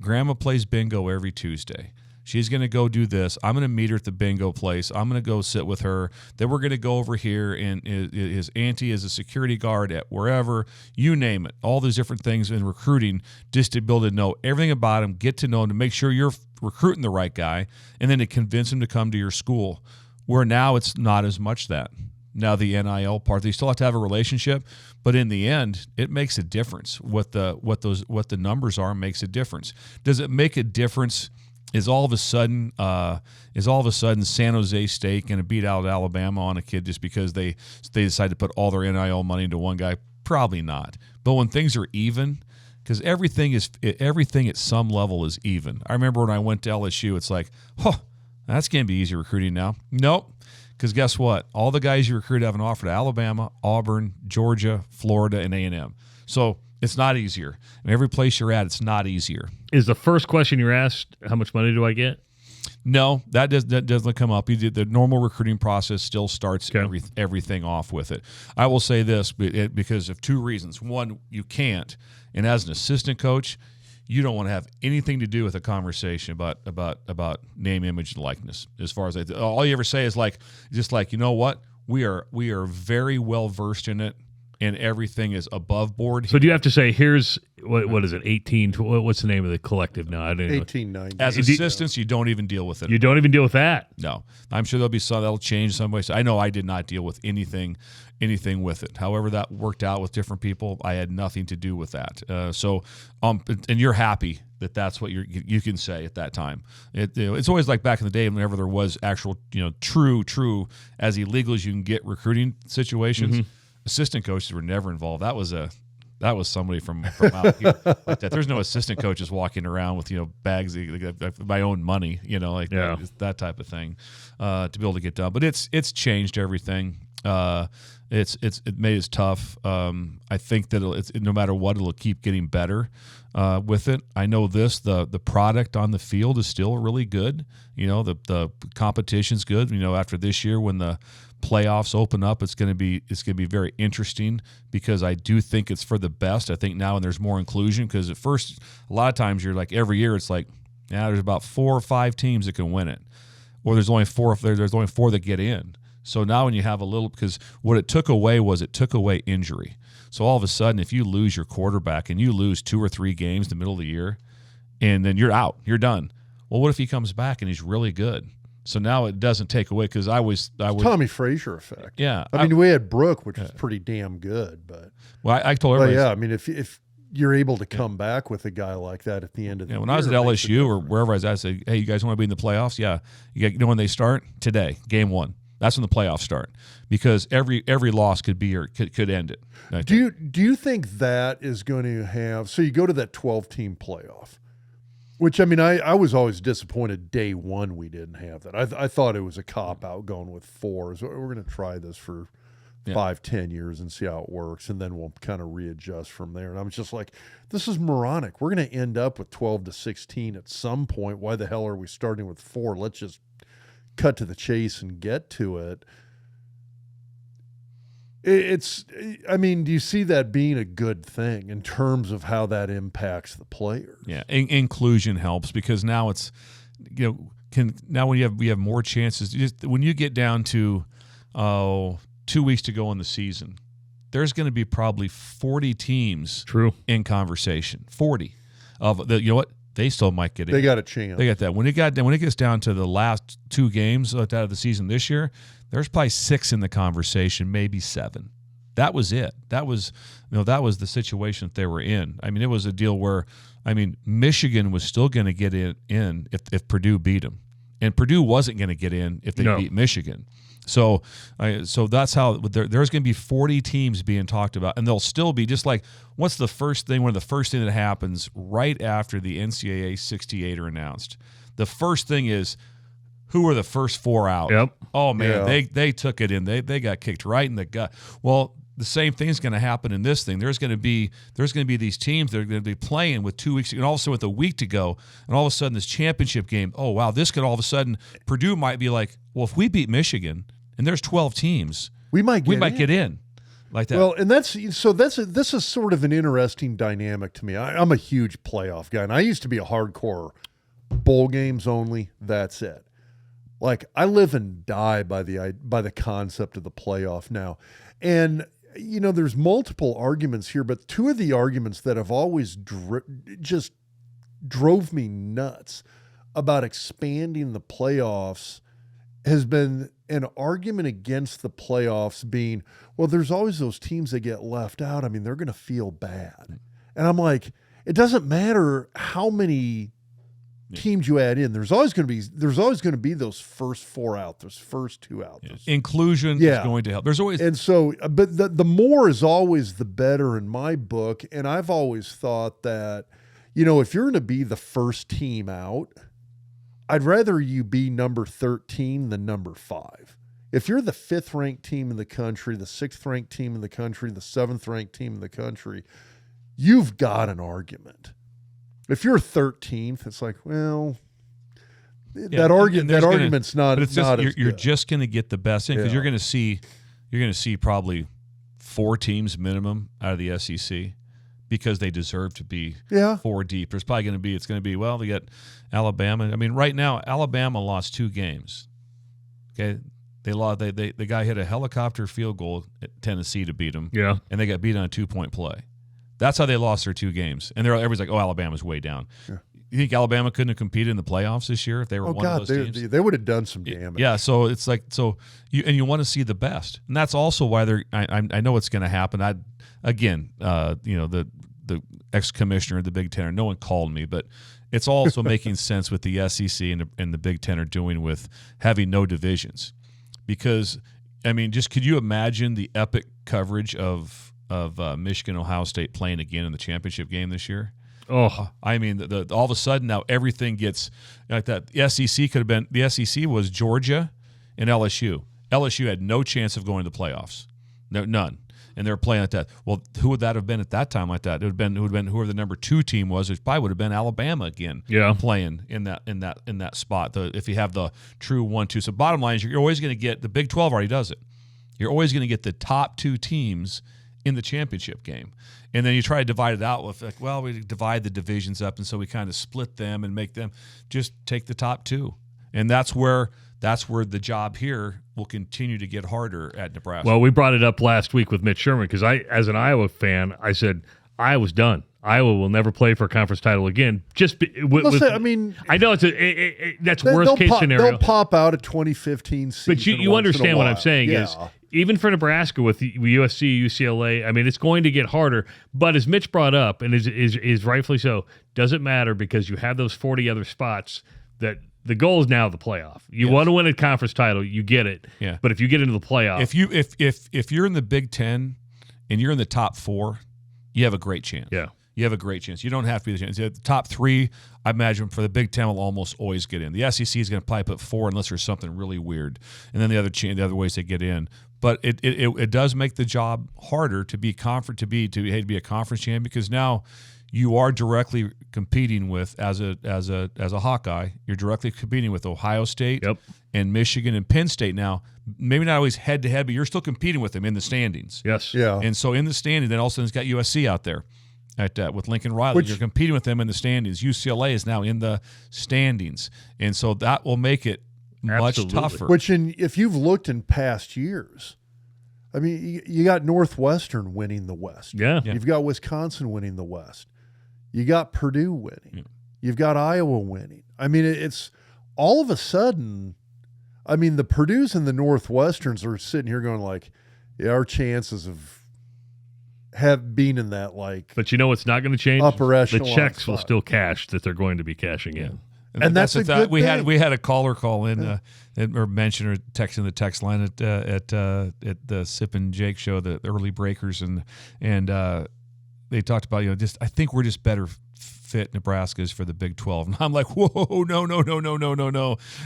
grandma plays bingo every Tuesday. She's going to go do this. I'm going to meet her at the bingo place. I'm going to go sit with her. Then we're going to go over here, and his auntie is a security guard at wherever, you name it. All those different things in recruiting, just to be able to know everything about him, get to know him, to make sure you're recruiting the right guy, and then to convince him to come to your school. Where now it's not as much that. Now the NIL part, they still have to have a relationship, but in the end, it makes a difference. What the numbers are makes a difference. Does it make a difference? Is all of a sudden San Jose State going to beat out Alabama on a kid just because they decide to put all their NIL money into one guy? Probably not. But when things are even, because everything at some level is even. I remember when I went to LSU, it's like, that's going to be easy recruiting now. Nope. Because guess what? All the guys you recruit have an offer to Alabama, Auburn, Georgia, Florida, and A&M. So it's not easier. And every place you're at, it's not easier. Is the first question you're asked, how much money do I get? No, that doesn't come up. The normal recruiting process still starts everything off with it. I will say this because of 2 reasons. One, you can't. And as an assistant coach, you don't want to have anything to do with a conversation about name, image, and likeness. As far as all you ever say is you know what, we are very well versed in it, and everything is above board. So do you have to say, here's what is it, 18? What's the name of the collective now? 1890. As assistants, you don't even deal with it. You don't even deal with that. No, I'm sure there'll be some that'll change some way. So I know I did not deal with anything with it. However, that worked out with different people. I had nothing to do with that. And you're happy that's what you can say at that time. It's always like back in the day whenever there was actual, true as illegal as you can get recruiting situations. Assistant coaches were never involved. That was somebody from out here like that. There's no assistant coaches walking around with bags of my own money, that type of thing to be able to get done. But it's changed everything. It made it tough. I think that no matter what, it'll keep getting better with it. I know the product on the field is still really good. The competition's good. After this year when the playoffs open up, it's going to be very interesting because I do think it's for the best. I think now when there's more inclusion, because at first a lot of times you're like every year it's like there's about 4 or 5 teams that can win it, or there's only 4 that get in. So now when you have a little, because what it took away injury. So all of a sudden, if you lose your quarterback and you lose 2 or 3 games in the middle of the year, and then you're out, you're done. Well, what if he comes back and he's really good? So now it doesn't take away, because I was Tommy Frazier effect. Yeah, I mean we had Brooke, which was pretty damn good, but I told everybody. Yeah, I mean if you're able to come back with a guy like that at the end of the year. When I was at LSU or wherever I was, I said, "Hey, you guys want to be in the playoffs?" Yeah, when they start today, game 1. That's when the playoffs start, because every loss could end it. Do you think that is going to have? So you go to that 12-team playoff, which I mean I was always disappointed day 1 we didn't have that. I thought it was a cop out going with 4. So we're going to try this for 5-10 years and see how it works, and then we'll kind of readjust from there. And I'm just like, this is moronic. We're going to end up with 12 to 16 at some point. Why the hell are we starting with 4? Let's just cut to the chase and get to it. I mean, do you see that being a good thing in terms of how that impacts the players? Yeah, inclusion helps, because now it's, now when we have more chances. When you get down to 2 weeks to go in the season, there's going to be probably 40 teams in conversation. 40 of the they still might get in. They got a chance. They got that. When it gets down to the last 2 games out of the season this year, there's probably 6 in the conversation, maybe 7. That was it. That was the situation that they were in. I mean, it was a deal where, Michigan was still going to get in if Purdue beat them, and Purdue wasn't going to get in if they beat Michigan. So that's how there's going to be 40 teams being talked about, and they'll still be just like, what's the first thing? One of the first thing that happens right after the NCAA 68 are announced. The first thing is, who were the first 4 out? Yep. Oh man, they took it in. They got kicked right in the gut. Well, the same thing's going to happen in this thing. There's going to be these teams that are going to be playing with 2 weeks, and also with a week to go, and all of a sudden this championship game. Oh wow, this could all of a sudden Purdue might be like, well, if we beat Michigan and there's 12 teams, we might get in like that. Well, and this is sort of an interesting dynamic to me. I'm a huge playoff guy, and I used to be a hardcore bowl games only. That's it. Like, I live and die by the concept of the playoff now. And there's multiple arguments here, but 2 of the arguments that have always just drove me nuts about expanding the playoffs has been an argument against the playoffs being, well, there's always those teams that get left out. I mean, they're going to feel bad. And I'm like, it doesn't matter how many teams you add in. There's always going to be those first 4 out, those first 2 out. Inclusion is going to help. There's always, and so, but the more is always the better in my book. And I've always thought that, if you're going to be the first team out, I'd rather you be number 13 than number 5. If you're the 5th ranked team in the country, the 6th ranked team in the country, the 7th ranked team in the country, you've got an argument. If you're 13th, it's like, well, that argument's not. But it's not just, you're just going to get the best in, because you're going to see probably 4 teams minimum out of the SEC, because they deserve to be 4 deep. There's probably going to be, well, they got Alabama. I mean, right now Alabama lost 2 games. Okay, they lost. The guy hit a helicopter field goal at Tennessee to beat them. Yeah, and they got beat on a 2-point play. That's how they lost their 2 games. And everybody's like, oh, Alabama's way down. Yeah. You think Alabama couldn't have competed in the playoffs this year if they were one of those teams? They would have done some damage. Yeah, so it's like, you want to see the best. And that's also why I know it's going to happen. The the ex-commissioner of the Big Ten, or no one called me, but it's also making sense with the SEC and the Big Ten are doing with having no divisions. Because, I mean, just could you imagine the epic coverage of Michigan, Ohio State playing again in the championship game this year? Oh, I mean, all of a sudden now everything gets like that. The SEC was Georgia and LSU. LSU had no chance of going to the playoffs, none, and they're playing like that. Well, who would that have been at that time like that? It would have been whoever the number 2 team was. It probably would have been Alabama again, playing in that spot. If you have the true 1-2. So bottom line is you're always going to get the Big 12 already does it. You're always going to get the top 2 teams in the championship game. And then you try to divide it out with, like, well, we divide the divisions up, and so we kind of split them and make them just take the top 2. And that's where the job here will continue to get harder at Nebraska. Well, we brought it up last week with Mitch Sherman because as an Iowa fan, I said Iowa's done. Iowa will never play for a conference title again. I mean, I know that's worst case scenario. They'll pop out a 2015 season. But you understand what I'm saying is, even for Nebraska with USC, UCLA, I mean, it's going to get harder. But as Mitch brought up, and is rightfully so, doesn't matter because you have those 40 other spots that the goal is now the playoff. You want to win a conference title, you get it. Yeah. But if you get into the playoff, if you're in the Big Ten and you're in the top 4, you have a great chance. Yeah. You have a great chance. You don't have to be the chance. The top 3, I imagine, for the Big Ten will almost always get in. The SEC is going to probably put 4 unless there's something really weird, and then the other ways they get in. But it does make the job harder to be a conference champion because now you are directly competing with as a Hawkeye. You're directly competing with Ohio State and Michigan and Penn State. Now, maybe not always head to head, but you're still competing with them in the standings. Yes, yeah. And so in the standings, then also it's got USC out there. With Lincoln Riley, you're competing with them in the standings. UCLA is now in the standings, and so that will make it much tougher. If you've looked in past years, I mean, you got Northwestern winning the West. Yeah. You've got Wisconsin winning the West. You got Purdue winning. Yeah. You've got Iowa winning. I mean, it's all of a sudden. I mean, the Purdues and the Northwesterns are sitting here going like, yeah, our chances of have been in that, like, but you know what's not going to change? Upper echelon the checks spot. will still cash that they're going to be cashing in. And that's a good thing. We had a caller call in or mention or text in the text line at the Sip and Jake show, the early breakers, and they talked about I think we're just better fit Nebraska is for the Big 12. And I'm like, whoa, no.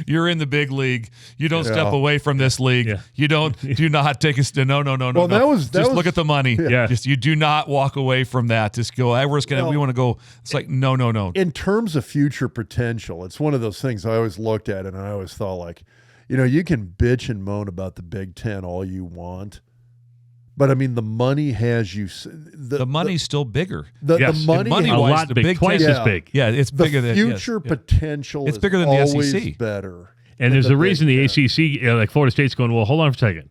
You're in the big league. You don't step away from this league. Yeah. You do not take us to no. Well, that was look at the money. Yeah. Just you do not walk away from that. Just go, we want to go. It's like, no. In terms of future potential, it's one of those things I always looked at and I always thought like, you can bitch and moan about the Big Ten all you want. But I mean, the money has you. The money's still bigger. The money, a lot big, twice as big. Yeah, it's bigger than future potential. It's bigger than the SEC. Better. And there's a reason the ACC, like Florida State's going. Well, hold on for a second.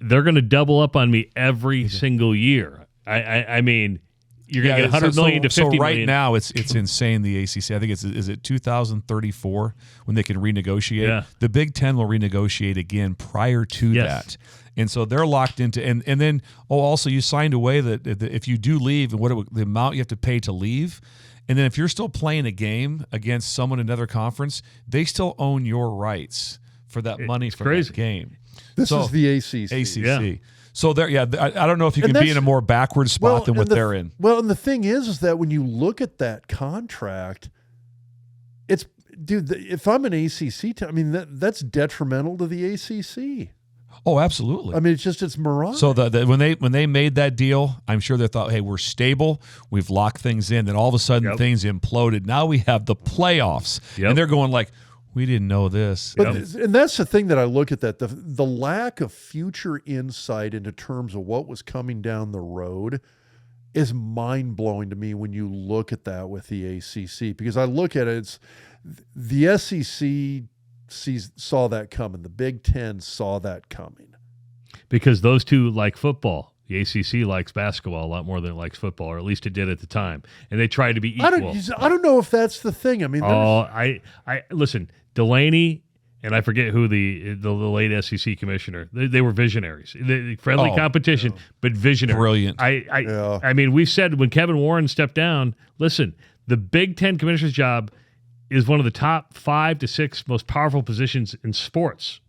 They're going to double up on me every single year. I mean, you're going to get 100 million to 50 million. So right now, it's insane. The ACC. I think is it 2034 when they can renegotiate. Yeah. The Big Ten will renegotiate again prior to that. And so they're locked into, and then also you signed away that if you do leave, the amount you have to pay to leave, and then if you're still playing a game against someone in another conference, they still own your rights for that money for that game. This is the ACC. Yeah. So there, I don't know if you can be in a more backward spot than what they're in. Well, and the thing is that when you look at that contract, if I'm an ACC team, I mean that's detrimental to the ACC. Oh, absolutely. I mean, it's moronic. So when they made that deal, I'm sure they thought, hey, we're stable. We've locked things in. Then all of a sudden things imploded. Now we have the playoffs. And they're going like, we didn't know this. And that's the thing that I look at, that the lack of future insight into terms of what was coming down the road is mind-blowing to me when you look at that with the ACC. Because I look at it, it's the SEC saw that coming. The Big Ten saw that coming. Because those two like football. The ACC likes basketball a lot more than it likes football, or at least it did at the time. And they tried to be equal. I don't know if that's the thing. I mean, I listen, Delaney and I forget who the late SEC commissioner. They were visionaries. Friendly competition, but visionary. Brilliant. I mean, we've said when Kevin Warren stepped down, listen, the Big Ten commissioner's job is one of the top 5 to 6 most powerful positions in sports.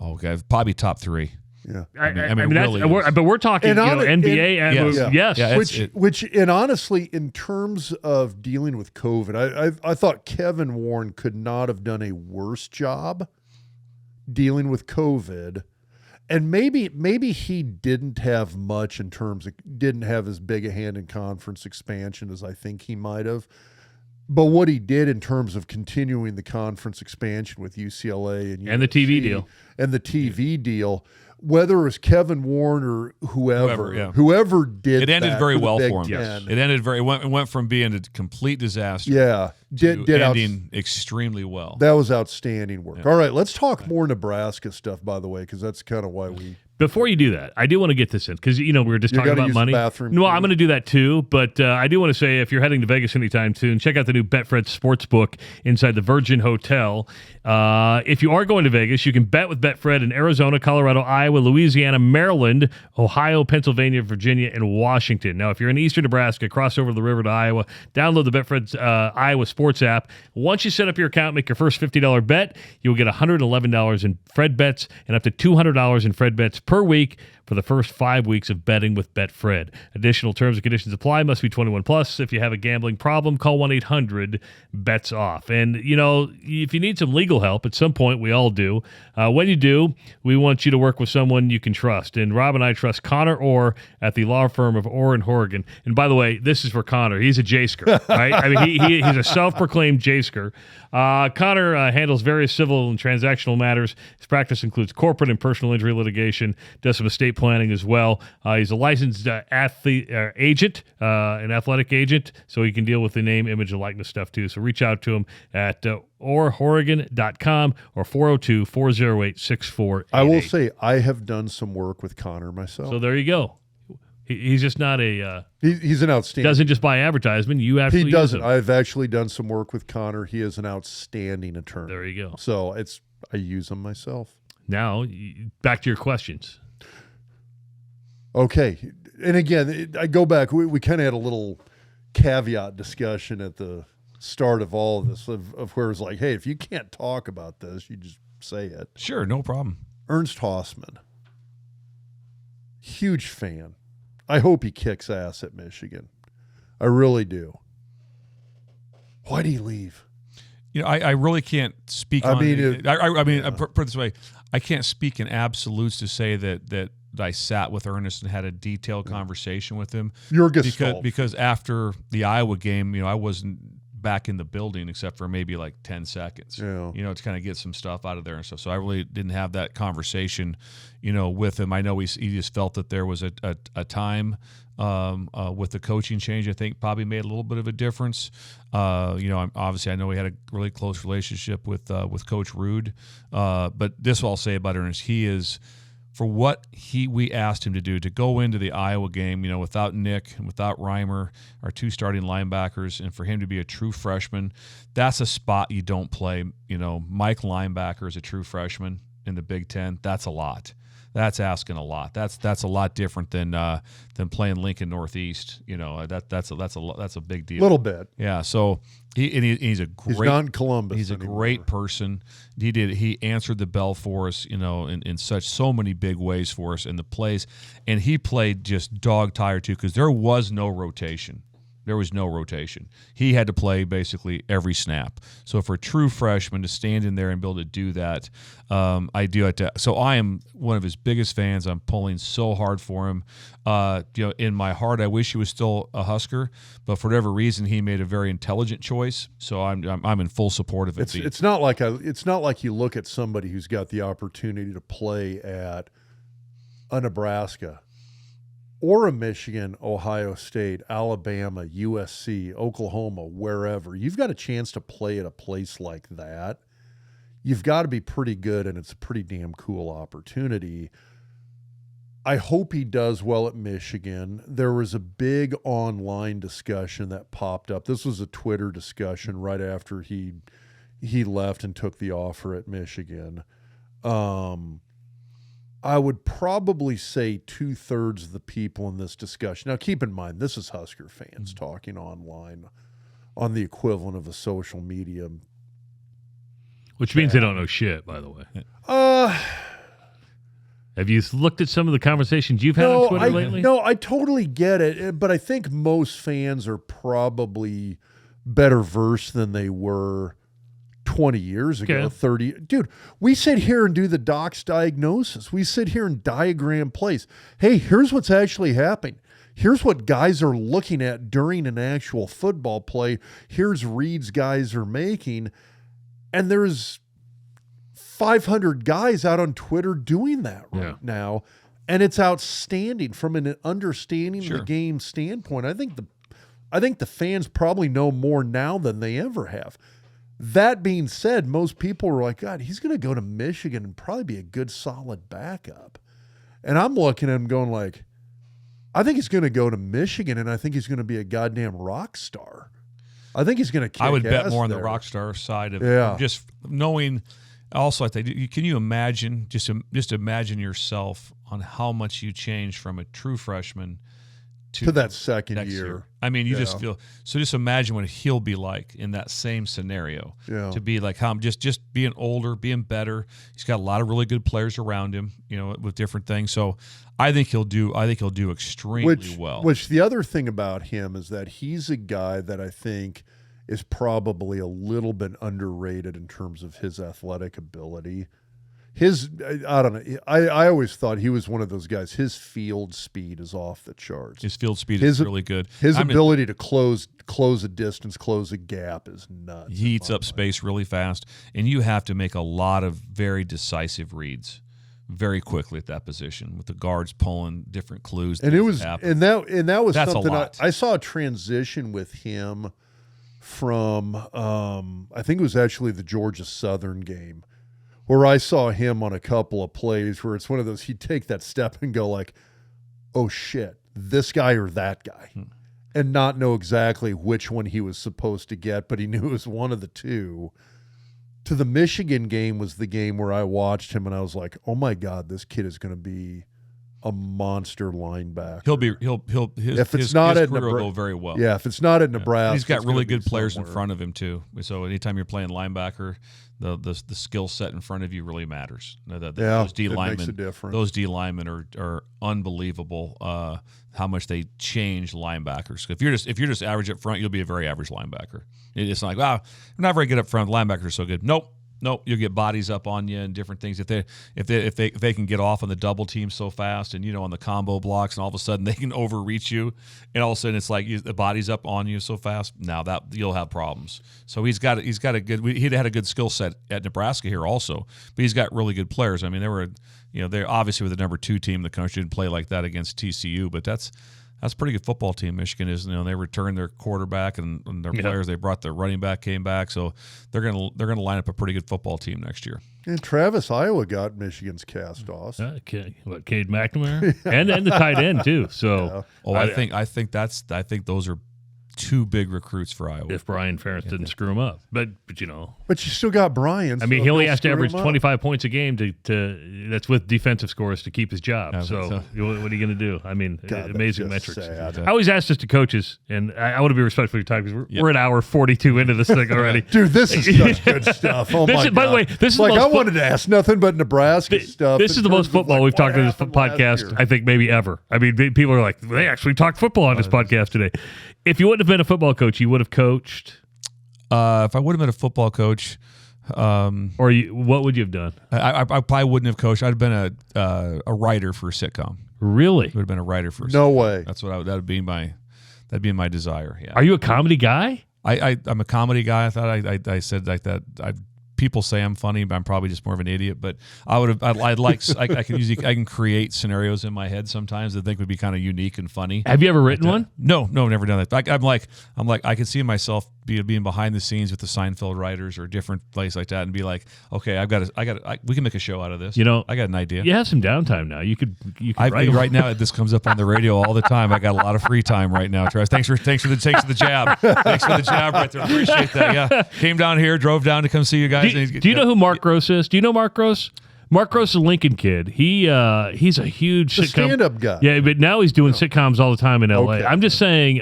Okay, probably top 3. Yeah, I mean really but we're talking NBA. Yes. Which, and honestly, in terms of dealing with COVID, I thought Kevin Warren could not have done a worse job dealing with COVID, and maybe he didn't have much in terms of didn't have as big a hand in conference expansion as I think he might have. But what he did in terms of continuing the conference expansion with UCLA and the TV deal and the TV deal, whether it was Kevin Warren or whoever did it ended very well for him. Yes. It went from being a complete disaster. Yeah, did ending extremely well. That was outstanding work. Yeah. All right, let's talk more Nebraska stuff, by the way, because that's kind of why we. Before you do that, I do want to get this in because, we were just talking about money. No, I'm going to do that too. But I do want to say if you're heading to Vegas anytime soon, check out the new Betfred Sportsbook inside the Virgin Hotel. If you are going to Vegas, you can bet with Betfred in Arizona, Colorado, Iowa, Louisiana, Maryland, Ohio, Pennsylvania, Virginia, and Washington. Now, if you're in eastern Nebraska, cross over the river to Iowa, download the Betfred Iowa Sports app. Once you set up your account, make your first $50 bet, you'll get $111 in Fred bets and up to $200 in Fred bets per week for the first 5 weeks of betting with Betfred. Additional terms and conditions apply. Must be 21 plus. If you have a gambling problem, call 1-800-BETS-OFF. And, if you need some legal help, at some point we all do. When you do, we want you to work with someone you can trust. And Rob and I trust Connor Orr at the law firm of Orr and Horrigan. And by the way, this is for Connor. He's a J-sker, right? I mean, he's a self-proclaimed J-sker. Connor handles various civil and transactional matters. His practice includes corporate and personal injury litigation, does some estate planning as well. He's a licensed agent, an athletic agent, so he can deal with the name, image, and likeness stuff too. So reach out to him at orhorrigan.com or 402-408-6488. I will say I have done some work with Connor myself. So there you go. He's just not a... he's an outstanding... Doesn't just buy advertisement. You actually He doesn't. Use him. I've actually done some work with Connor. He is an outstanding attorney. There you go. So I use him myself. Now, back to your questions. Okay. And again, I go back. We kind of had a little caveat discussion at the start of all of this of where it's like, hey, if you can't talk about this, you just say it. Sure, no problem. Ernst Hausmann. Huge fan. I hope he kicks ass at Michigan. I really do. Why'd he leave? I really can't speak on it. Put it this way. I can't speak in absolutes to say that I sat with Ernest and had a detailed conversation with him. You're Gestalt. Because after the Iowa game, I wasn't back in the building except for maybe like 10 seconds, to kind of get some stuff out of there and stuff. So I really didn't have that conversation, with him. I know he just felt that there was a time with the coaching change, I think probably made a little bit of a difference. Obviously I know he had a really close relationship with Coach Rude. But this I'll say about Ernest, he is, for what we asked him to do, to go into the Iowa game, without Nick and without Reimer, our 2 starting linebackers, and for him to be a true freshman, that's a spot you don't play. Mike linebacker is a true freshman in the Big Ten. That's a lot. That's asking a lot. That's a lot different than playing Lincoln Northeast. That's a big deal. A little bit. Yeah. So he's a great. He's not in Columbus. He's anymore. A great person. He answered the bell for us. In so many big ways for us in the plays, and he played just dog tired too because there was no rotation. There was no rotation. He had to play basically every snap. So for a true freshman to stand in there and be able to do that, I do it. So I am one of his biggest fans. I'm pulling so hard for him. In my heart, I wish he was still a Husker, but for whatever reason, he made a very intelligent choice. So I'm in full support of it. It's not like you look at somebody who's got the opportunity to play at a Nebraska or a Michigan, Ohio State, Alabama, USC, Oklahoma, wherever. You've got a chance to play at a place like that. You've got to be pretty good, and it's a pretty damn cool opportunity. I hope he does well at Michigan. There was a big online discussion that popped up. This was a Twitter discussion right after he he left and took the offer at Michigan. I would probably say 2/3 of the people in this discussion. Now, keep in mind, this is Husker fans talking online on the equivalent of a social media. Which means they don't know shit, by the way. Have you looked at some of the conversations you've had on Twitter lately? No, I totally get it, but I think most fans are probably better versed than they were 20 years ago, 30. Dude, we sit here and do the doc's diagnosis. We sit here and diagram plays. Hey, here's what's actually happening. Here's what guys are looking at during an actual football play. Here's reads guys are making. And there's 500 guys out on Twitter doing that now. And it's outstanding from an understanding of the game standpoint. I think the fans probably know more now than they ever have. That being said, most people are like, God, he's going to go to Michigan and probably be a good, solid backup. And I'm looking at him going like, I think he's going to go to Michigan, and I think he's going to be a goddamn rock star. I think he's going to kick ass. I would bet more on there. the rock star side of just knowing. Also, I think, can you imagine, just imagine yourself on how much you change from a true freshman to that second year. I mean, you just feel, so just imagine what he'll be like in that same scenario. To be like, how I'm just being older, being better. He's got a lot of really good players around him, with different things. So I think he'll do extremely well. Which the other thing about him is that he's a guy that I think is probably a little bit underrated in terms of his athletic ability. I don't know. I always thought he was one of those guys. His field speed is off the charts. His field speed is really good. His ability to close a distance, close a gap is nuts. He eats up space really fast, and you have to make a lot of very decisive reads very quickly at that position with the guards pulling different clues. And that was That's something a lot. I saw a transition with him from I think it was actually the Georgia Southern game, where I saw him on a couple of plays where it's one of those, he'd take that step and go like, oh shit, this guy or that guy, and not know exactly which one he was supposed to get, but he knew it was one of the two. To the Michigan game was the game where I watched him and I was like, oh my God, this kid is going to be a monster linebacker. His career will go very well. Yeah, if it's not at Nebraska, he's got really good players in front of him too. So anytime you're playing linebacker, the skill set in front of you really matters. Those D linemen, makes a difference. Those D linemen are unbelievable. How much they change linebackers. If you're just average up front, you'll be a very average linebacker. It's not like, wow, I'm not very good up front. Linebackers are so good. Nope, you'll get bodies up on you and different things. If they can get off on the double team so fast and on the combo blocks, and all of a sudden they can overreach you, and all of a sudden it's like the body's up on you so fast. Now that you'll have problems. So he'd had a good skill set at Nebraska here also, but he's got really good players. I mean, they're obviously with the number 2 team in the country, didn't play like that against TCU, but that's a pretty good football team. Michigan is. They returned their quarterback and their players. They brought their running back, came back, so they're gonna line up a pretty good football team next year. And Travis, Iowa got Michigan's cast-offs. Cade McNamara and the tight end too. So I think those are 2 big recruits for Iowa. If Brian Ferentz didn't screw him up, but But you still got Brian. I mean, he only has to average 25 points a game to that's with defensive scores to keep his job. So what are you going to do? I mean, amazing metrics. Sad. I always ask this to coaches, and I want to be respectful of your time because we're an hour 42 into this thing already. Dude, this is such good stuff. Oh my God. By the way, this is like I wanted to ask nothing but Nebraska stuff. This is the most football we've talked in this podcast, I think, maybe ever. I mean, people are like, they actually talked football on this podcast today. If you wouldn't have been a football coach, you would have coached? If I would have been a football coach, what would you have done? I probably wouldn't have coached. I'd have been a writer for a sitcom. Really? Would have been a writer for a No sitcom. way. That's what that'd be my desire. Yeah. Are you a comedy guy? I'm a comedy guy. I thought I said like that. People say I'm funny, but I'm probably just more of an idiot. But I can create scenarios in my head sometimes that I think would be kind of unique and funny. Have you ever written one? No, never done that. I'm like I can see myself being behind the scenes with the Seinfeld writers or different place like that, and be like, okay, we can make a show out of this. I got an idea. You have some downtime now. You could write right now. This comes up on the radio all the time. I got a lot of free time right now, Travis. Thanks for the jab. Thanks for the jab right there. Appreciate that. Yeah, came down here, drove down to come see you guys. Do you know who Mark Gross is? Do you know Mark Gross? Mark Gross is a Lincoln kid. He's a huge sitcom stand-up guy. Yeah, but now he's doing sitcoms all the time in L.A. Okay. I'm just saying,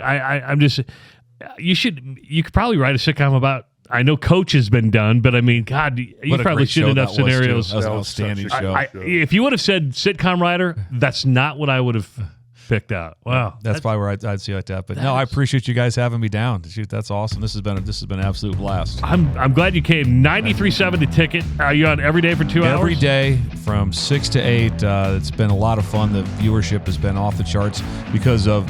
you could probably write a sitcom about. I know Coach has been done, but I mean, God, you probably should enough scenarios. That was an outstanding show. If you would have said sitcom writer, that's not what I would have picked out. Wow, that's probably where I'd see like that. But no, I appreciate you guys having me down. Shoot, that's awesome. This has been an absolute blast. I'm glad you came. 93.7 to ticket. Are you on every day for 2 hours? Every day from 6 to 8. It's been a lot of fun. The viewership has been off the charts because of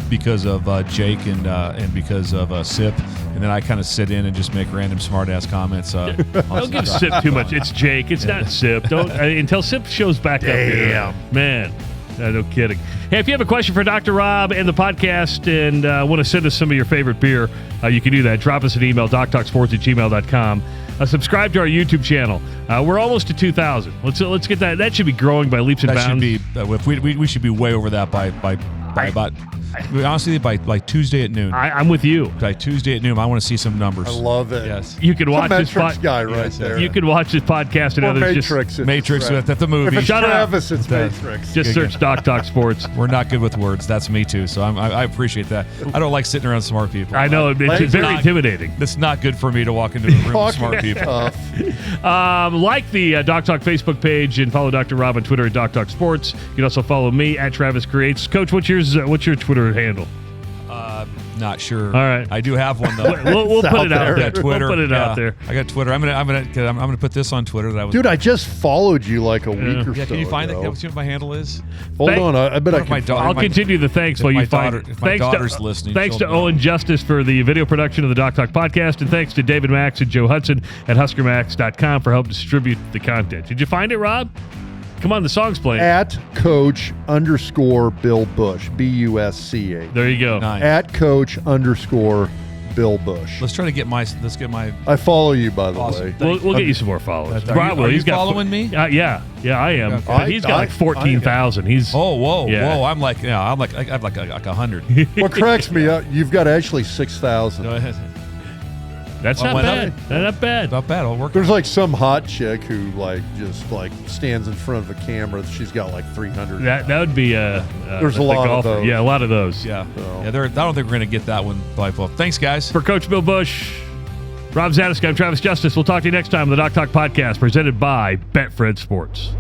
Jake and because of Sip. And then I kind of sit in and just make random smart ass comments. Don't give Sip too much. It's Jake. It's not Sip. Don't until Sip shows back up here. Man. No kidding. Hey, if you have a question for Dr. Rob and the podcast and want to send us some of your favorite beer, you can do that. Drop us an email, doctalksports@gmail.com. Subscribe to our YouTube channel. We're almost to 2,000. Let's get that. That should be growing by leaps and bounds. We should be way over that by about. Honestly, by Tuesday at noon. I'm with you. By Tuesday at noon, I want to see some numbers. I love it. Yes. You can watch this guy right there. You can watch this podcast and or others. Matrix. That's the movie. If it's Shut Travis, up. it's Matrix. Just search Doc Talk Sports. We're not good with words. That's me too. So I appreciate that. I don't like sitting around smart people. I know it's very intimidating. It's not good for me to walk into a room with smart people. Like the Doc Talk Facebook page and follow Dr. Rob on Twitter at Doc Talk Sports. You can also follow me at Travis Creates. Coach, what's your Twitter handle? Not sure. All right, I do have one though. We'll put it out there. Twitter. We'll put it out there. I got Twitter. I'm gonna put this on Twitter. Dude, I just followed you like a week or so. Can you find ago. that? Can you what my handle is? Hold on. I bet I can. I'll continue the thanks while you find it. If my daughter's listening. Thanks to Owen Justice for the video production of the Doc Talk podcast, and thanks to David Max and Joe Hudson at HuskerMax.com for helping distribute the content. Did you find it, Rob? Come on, the song's playing. At Coach_Bill Busch, BUSCH. There you go. Nice. At Coach_Bill Busch. Let's get my. I follow you, by the Awesome. way. We'll get you some more followers. Are you following me? Yeah, I am. Okay. He's got like 14,000. He's whoa. Yeah. I have like 100. What cracks me up, you've got actually 6,000. That's not bad. Not bad. Not bad. I'll work. There's like some hot chick who just stands in front of a camera. She's got like 300. That would be There's a lot of those. Yeah, a lot of those. Yeah. I don't think we're going to get that one by fall. Thanks, guys. For Coach Bill Busch, Rob Zatechka, I'm Travis Justice. We'll talk to you next time on the Doc Talk podcast presented by Betfred Sports.